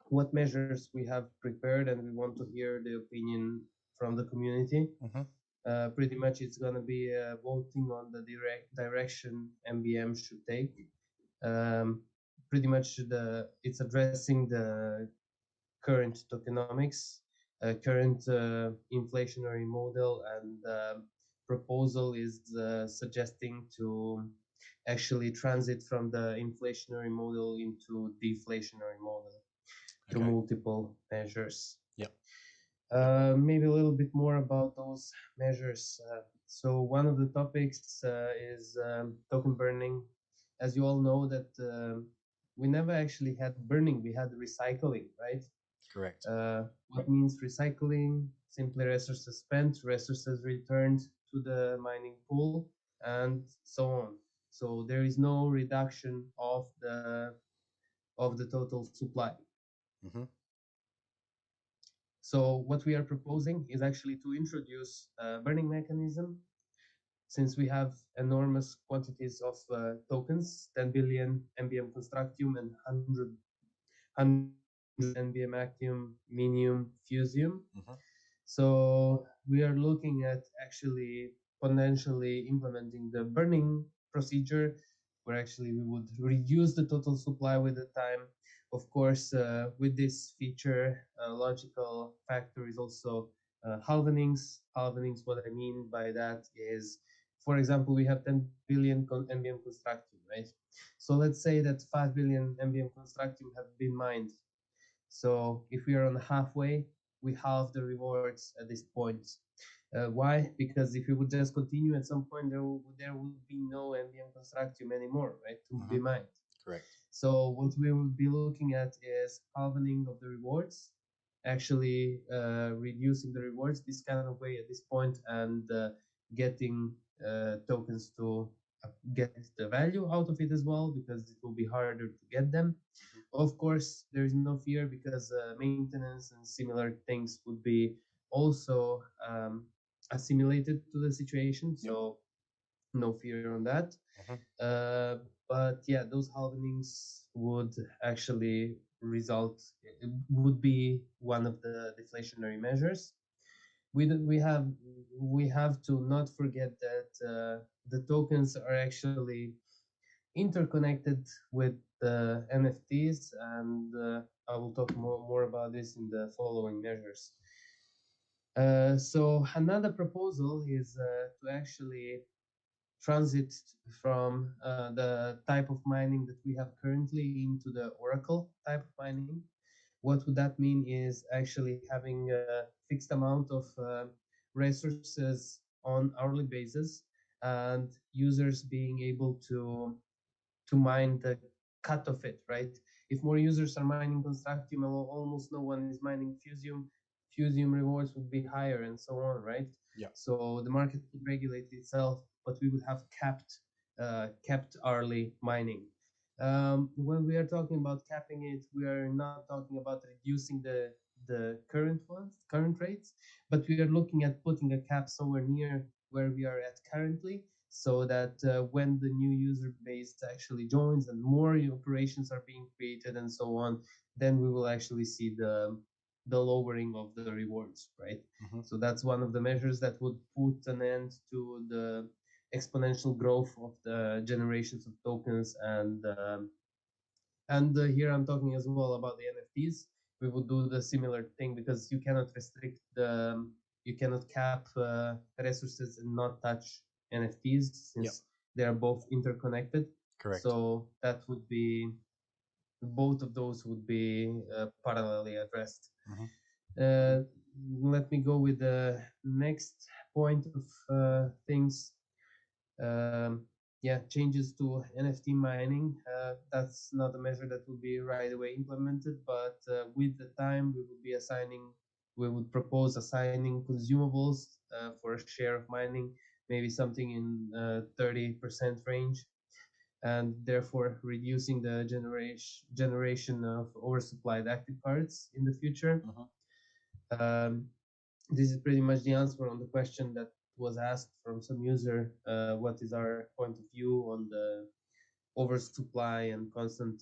what measures we have prepared, and we want to hear the opinion from the community. Pretty much it's going to be voting on the direction NBM should take. Pretty much it's addressing the current tokenomics, current inflationary model, and proposal is suggesting to actually transit from the inflationary model into deflationary model to multiple measures. Yep. Maybe a little bit more about those measures. So one of the topics is token burning. As you all know that we never actually had burning, we had recycling, right? Correct. What means recycling? Simply resources spent, resources returned to the mining pool, and so on. So there is no reduction of the total supply. So what we are proposing is actually to introduce a burning mechanism, since we have enormous quantities of tokens, 10 billion NBM Constructium and 100 NBM Actium, Minium, Fusium. So we are looking at actually potentially implementing the burning procedure, where actually we would reduce the total supply with the time. Of course, with this feature, a logical factor is also halvenings. Halvenings, what I mean by that is, for example, we have 10 billion NBM Constructium, right? So let's say that 5 billion NBM Constructium have been mined. So if we are on halfway, we halve the rewards at this point. Why? Because if we would just continue, at some point there would be no NBM Constructium anymore, right, to be mined. Correct. So what we would be looking at is halvening of the rewards, actually reducing the rewards this kind of way at this point, and getting tokens to get the value out of it as well, because it will be harder to get them. Of course, there is no fear, because maintenance and similar things would be also assimilated to the situation. So no fear on that. But yeah, those halvenings would actually would be one of the deflationary measures. We have to not forget that the tokens are actually interconnected with the NFTs, and I will talk more about this in the following measures. So another proposal is to actually transit from the type of mining that we have currently into the Oracle type of mining. What would that mean is actually having a fixed amount of resources on hourly basis, and users being able to mine the cut of it, right? If more users are mining Constructium, almost no one is mining Fusium. Fusium rewards would be higher, and so on, right? Yeah. So the market would regulate itself, but we would have capped hourly mining. When we are talking about capping it, we are not talking about reducing the current rates, but we are looking at putting a cap somewhere near where we are at currently, so that when the new user base actually joins and more operations are being created and so on, then we will actually see the lowering of the rewards, right? Mm-hmm. So that's one of the measures that would put an end to the exponential growth of the generations of tokens, and here I'm talking as well about the NFTs. We would do the similar thing, because you cannot restrict you cannot cap resources and not touch NFTs, since they are both interconnected. Correct. So that would be, both of those would be parallelly addressed. Mm-hmm. Let me go with the next point of things. Changes to NFT mining. That's not a measure that will be right away implemented, but with the time we would propose assigning consumables for a share of mining, maybe something in 30% range, and therefore reducing the generation of oversupplied active cards in the future. This is pretty much the answer on the question that was asked from some user. What is our point of view on the oversupply and constant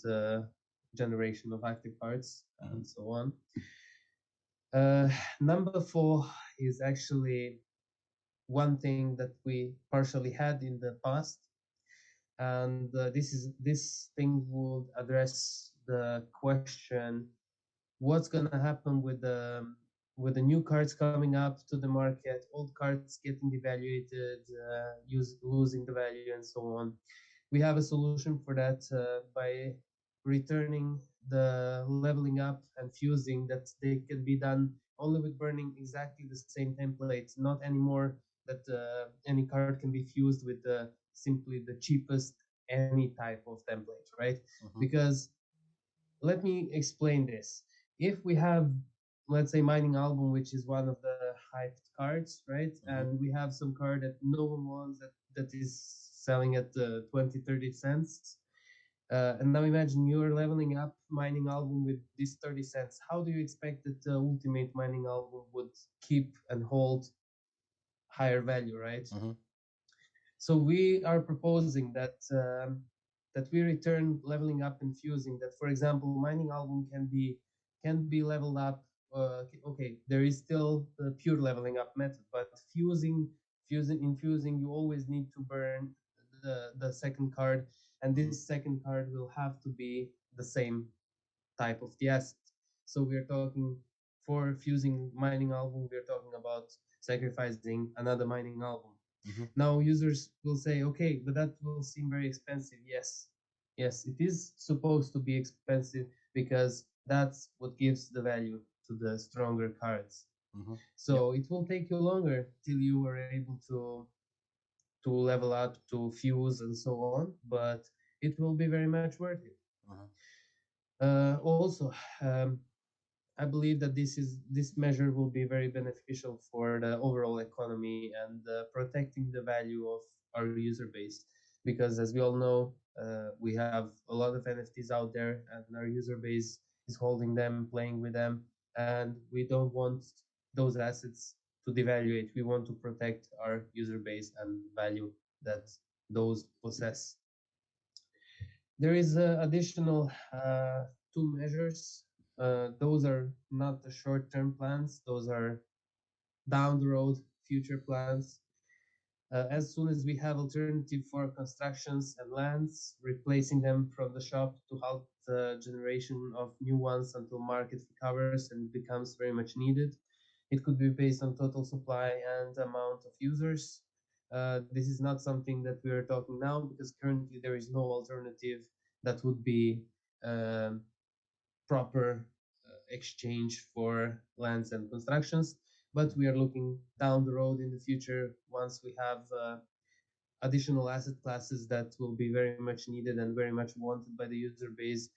generation of active cards and so on? Number 4 is actually one thing that we partially had in the past, and this thing would address the question: what's gonna happen with the new cards coming up to the market, old cards getting devaluated, losing the value, and so on. We have a solution for that by returning the leveling up and fusing, that they can be done only with burning exactly the same template, not anymore that any card can be fused with simply the cheapest any type of template, right? Because let me explain this. If we have, let's say, mining album, which is one of the hyped cards, right? And we have some card that no one wants, that is selling at 20, 30 cents. And now imagine you're leveling up mining album with this 30 cents. How do you expect that the ultimate mining album would keep and hold higher value, right? So we are proposing that we return leveling up and fusing. That, for example, mining album can be leveled up. Okay, there is still the pure leveling up method, but infusing, you always need to burn the second card, and this second card will have to be the same type of the asset. So we are talking, for fusing mining album, we are talking about sacrificing another mining album. Now users will say, okay, but that will seem very expensive. Yes, it is supposed to be expensive, because that's what gives the value to the stronger cards. So it will take you longer till you are able to level up, to fuse, and so on, but it will be very much worth it. Also, I believe that this measure will be very beneficial for the overall economy and protecting the value of our user base, because as we all know, we have a lot of NFTs out there, and our user base is holding them, playing with them, and we don't want those assets to devaluate. We want to protect our user base and value that those possess. There is additional 2 measures. Those are not the short-term plans. Those are down the road future plans. As soon as we have alternative for constructions and lands, replacing them from the shop to halt the generation of new ones until market recovers and becomes very much needed. It could be based on total supply and amount of users. This is not something that we are talking now because currently there is no alternative that would be um, proper exchange for lands and constructions. But we are looking down the road in the future once we have additional asset classes that will be very much needed and very much wanted by the user base.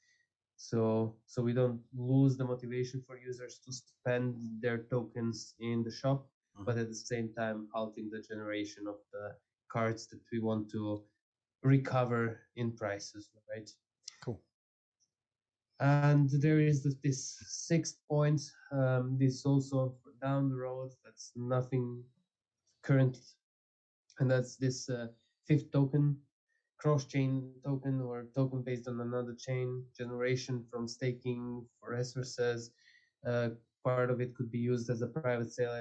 So we don't lose the motivation for users to spend their tokens in the shop, but at the same time halting the generation of the cards that we want to recover in prices, right? Cool. And there is this sixth point. This also for down the road. That's nothing current, and that's this fifth token, cross-chain token or token based on another chain generation from staking for resources. Uh, Part of it could be used as a private sale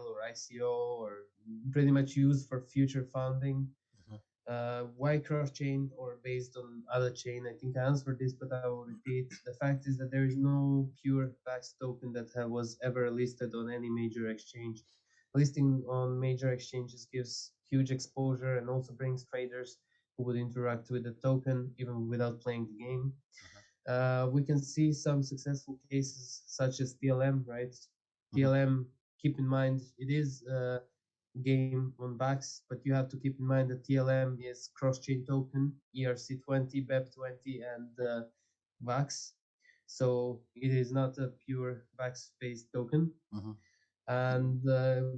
or ICO, or pretty much used for future funding. Why cross-chain or based on other chain? I think I answered this, but I will repeat. The fact is that there is no pure Pax token that was ever listed on any major exchange. Listing on major exchanges gives huge exposure and also brings traders who would interact with the token even without playing the game. We can see some successful cases such as TLM, right? TLM, keep in mind, it is game on Bax, but you have to keep in mind that TLM is cross-chain token, ERC20, BEP20, and VAX. So it is not a pure VAX-based token. And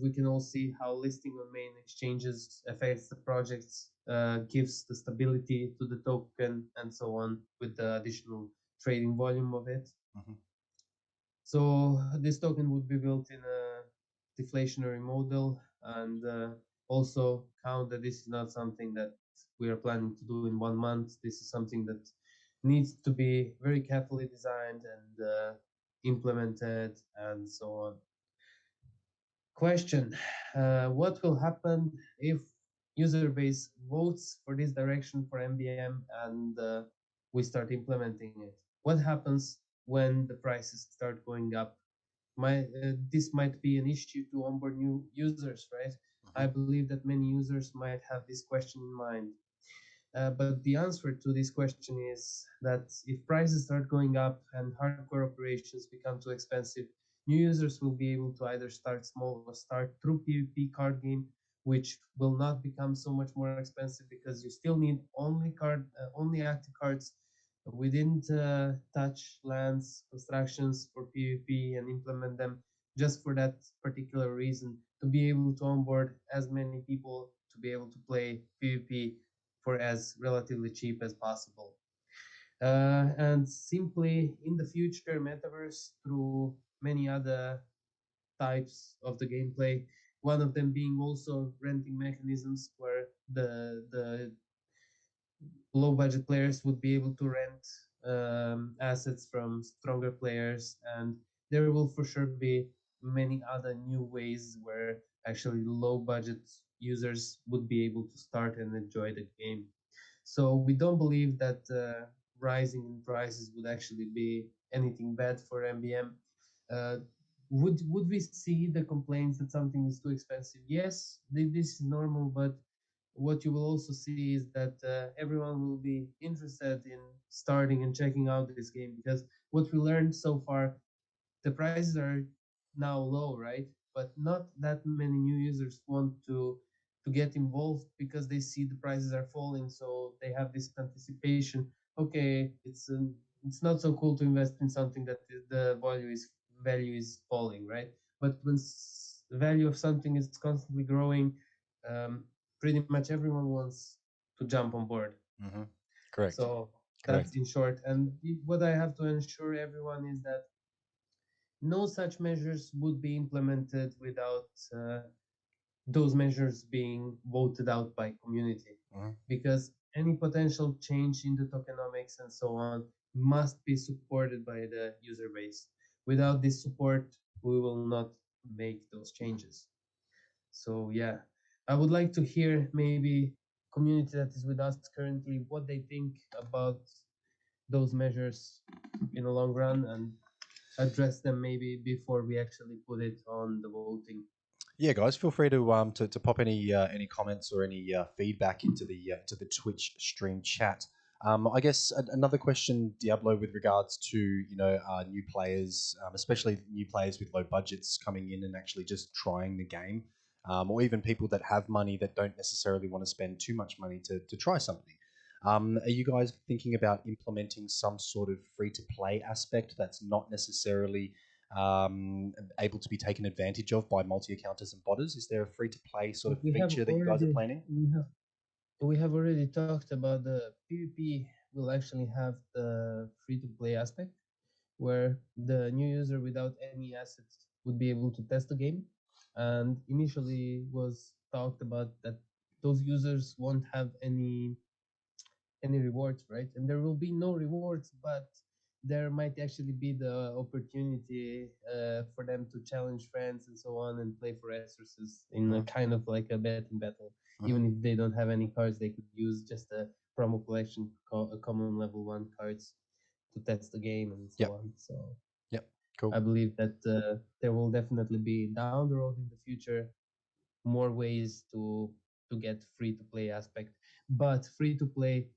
we can all see how listing on main exchanges affects the projects, gives the stability to the token, and so on with the additional trading volume of it. So this token would be built in a deflationary model, and also count that this is not something that we are planning to do in 1 month. This is something that needs to be very carefully designed and implemented and so on. Question, what will happen if user base votes for this direction for NBM and we start implementing it? What happens when the prices start going up? This might be an issue to onboard new users, right? I believe that many users might have this question in mind. But the answer to this question is that if prices start going up and hardcore operations become too expensive, new users will be able to either start small or start through PvP card game, which will not become so much more expensive because you still need only active cards within the touch lands constructions for PvP and implement them just for that particular reason, to be able to onboard as many people to be able to play PvP for as relatively cheap as possible. And simply in the future, Metaverse through many other types of the gameplay, one of them being also renting mechanisms where the low budget players would be able to rent assets from stronger players, and there will for sure be many other new ways where actually low budget users would be able to start and enjoy the game. So we don't believe that rising in prices would actually be anything bad for NBM. Uh, would we see the complaints that something is too expensive? Yes, this is normal, but what you will also see is that everyone will be interested in starting and checking out this game, because what we learned so far, the prices are now low, right? But not that many new users want to get involved because they see the prices are falling, so they have this anticipation. Okay, it's not so cool to invest in something that the value is falling, right? But when the value of something is constantly growing, um, pretty much everyone wants to jump on board. Correct. So Correct. that's in short. And what I have to ensure everyone is that no such measures would be implemented without those measures being voted out by community, because any potential change in the tokenomics and so on must be supported by the user base. Without this support, we will not make those changes. So yeah, I would like to hear maybe community that is with us currently what they think about those measures in the long run and address them maybe before we actually put it on the voting. Yeah, guys, feel free to pop any comments or any feedback into the Twitch stream chat. I guess another question, Diablo, with regards to new players, especially new players with low budgets coming in and actually just trying the game, or even people that have money that don't necessarily want to spend too much money to try something. Are you guys thinking about implementing some sort of free to play aspect that's not necessarily able to be taken advantage of by multi-accounters and botters? Is there a free-to-play sort of We have feature that you guys are planning? we have already talked about the PvP will actually have the free-to-play aspect, where the new user without any assets would be able to test the game. And initially was talked about that those users won't have any rewards, right? And there will be no rewards, but there might actually be the opportunity for them to challenge friends and so on and play for resources in a kind of like a betting battle. Even if they don't have any cards, they could use just a promo collection, a common level 1 cards to test the game and so on. So Yep, cool. I believe that there will definitely be down the road in the future more ways to get free to play aspect, but free to play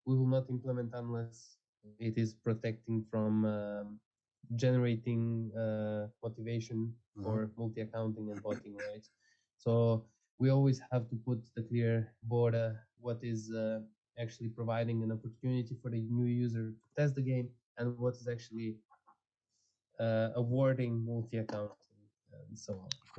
we will not implement unless it is protecting from generating motivation for multi accounting and botting, right? So we always have to put the clear border what is actually providing an opportunity for the new user to test the game and what is actually awarding multi accounting and so on. Of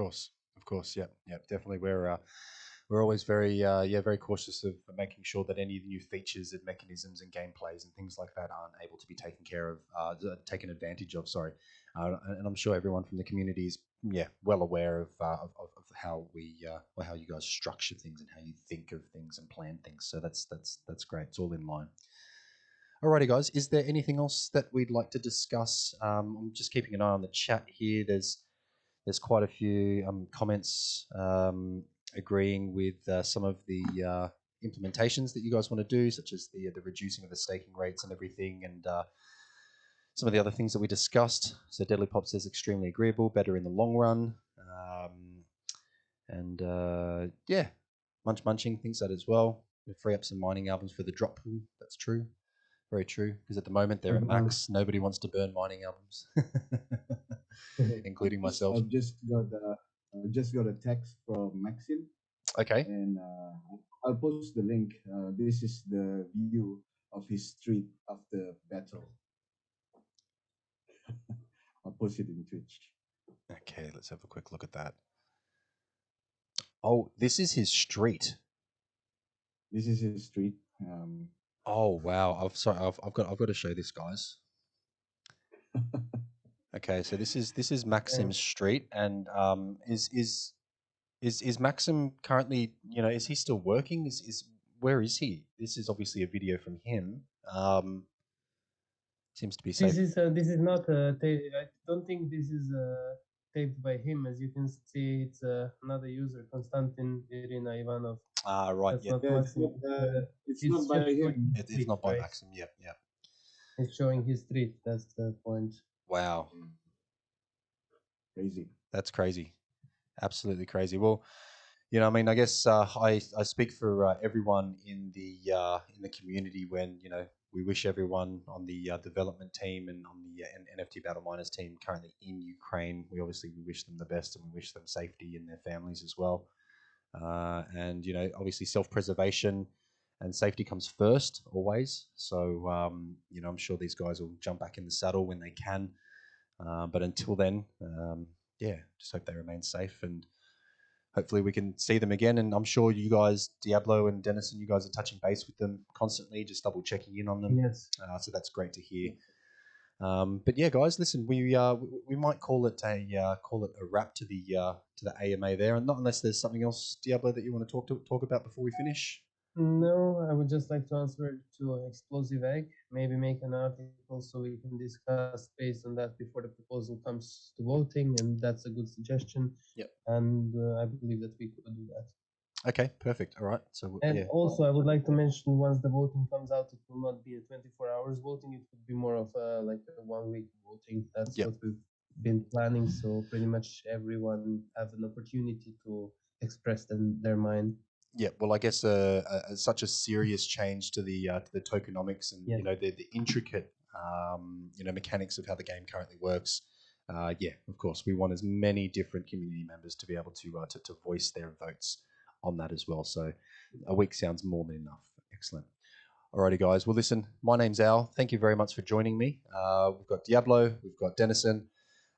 course, yeah, definitely. We're always very cautious of making sure that any new features and mechanisms and gameplays and things like that aren't able to be taken advantage of. Sorry, and I'm sure everyone from the community is well aware of how or how you guys structure things and how you think of things and plan things. So that's great. It's all in line. Alrighty, guys. Is there anything else that we'd like to discuss? I'm just keeping an eye on the chat here. There's quite a few comments agreeing with some of the implementations that you guys want to do, such as the reducing of the staking rates and everything, and some of the other things that we discussed. So Deadly Pop says extremely agreeable, better in the long run, and Munching thinks that as well. We free up some mining albums for the drop pool. That's true. Very true, because at the moment they're at max. Nobody wants to burn mining albums, including myself. I've just got a text from Maxim. Okay. And I'll post the link. This is the view of his street after battle. I'll post it in Twitch. Okay, let's have a quick look at that. Oh, this is his street. This is his street. Oh wow! I've got to show this, guys. Okay, so this is Maxim's street, and is Maxim currently? Is he still working? Where is he? This is obviously a video from him. Seems to be safe. This is not I don't think this is taped by him. As you can see, it's another user, Konstantin Irina Ivanov. Ah, right. That's not Maxim. It's not by him. It's not by Maxim. Yep. He's showing his street. That's the point. Wow. Crazy. That's crazy. Absolutely crazy. Well, I guess I speak for everyone in the community when we wish everyone on the development team and on the NFT Battle Miners team currently in Ukraine. We wish them the best and we wish them safety and their families as well. And obviously self-preservation and safety comes first always. So I'm sure these guys will jump back in the saddle when they can. But until then, just hope they remain safe and hopefully we can see them again. And I'm sure you guys, Diablo and Dennison, you guys are touching base with them constantly, just double checking in on them. Yes. So that's great to hear. But yeah, guys, listen, we might call it a wrap to the AMA there, and not unless there's something else, Diablo, that you want to talk about before we finish. No, I would just like to answer to an explosive egg. Maybe make an article so we can discuss based on that before the proposal comes to voting, and that's a good suggestion. Yep. And I believe that we could do that. Okay, perfect. All right. So and also, I would like to mention once the voting comes out, it will not be a 24 hours voting. It would be more of a 1 week voting. That's what we've been planning, so pretty much everyone have an opportunity to express their mind. Yeah, well, I guess such a serious change to the tokenomics and Yeah. the intricate mechanics of how the game currently works. Yeah, of course, we want as many different community members to be able to voice their votes on that as well. So a week sounds more than enough. Excellent. Alrighty, guys. Well, listen, my name's Al. Thank you very much for joining me. We've got Diablo, we've got Dennison,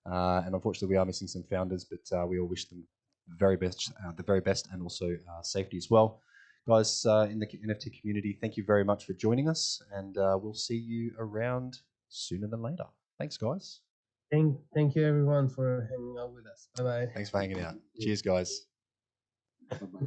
and unfortunately, we are missing some founders, but we all wish them the very best, and also safety as well. Guys in the NFT community, thank you very much for joining us, and we'll see you around sooner than later. Thanks, guys. Thank you everyone for hanging out with us. Bye bye. Thanks for hanging out. Cheers, guys. Bye-bye.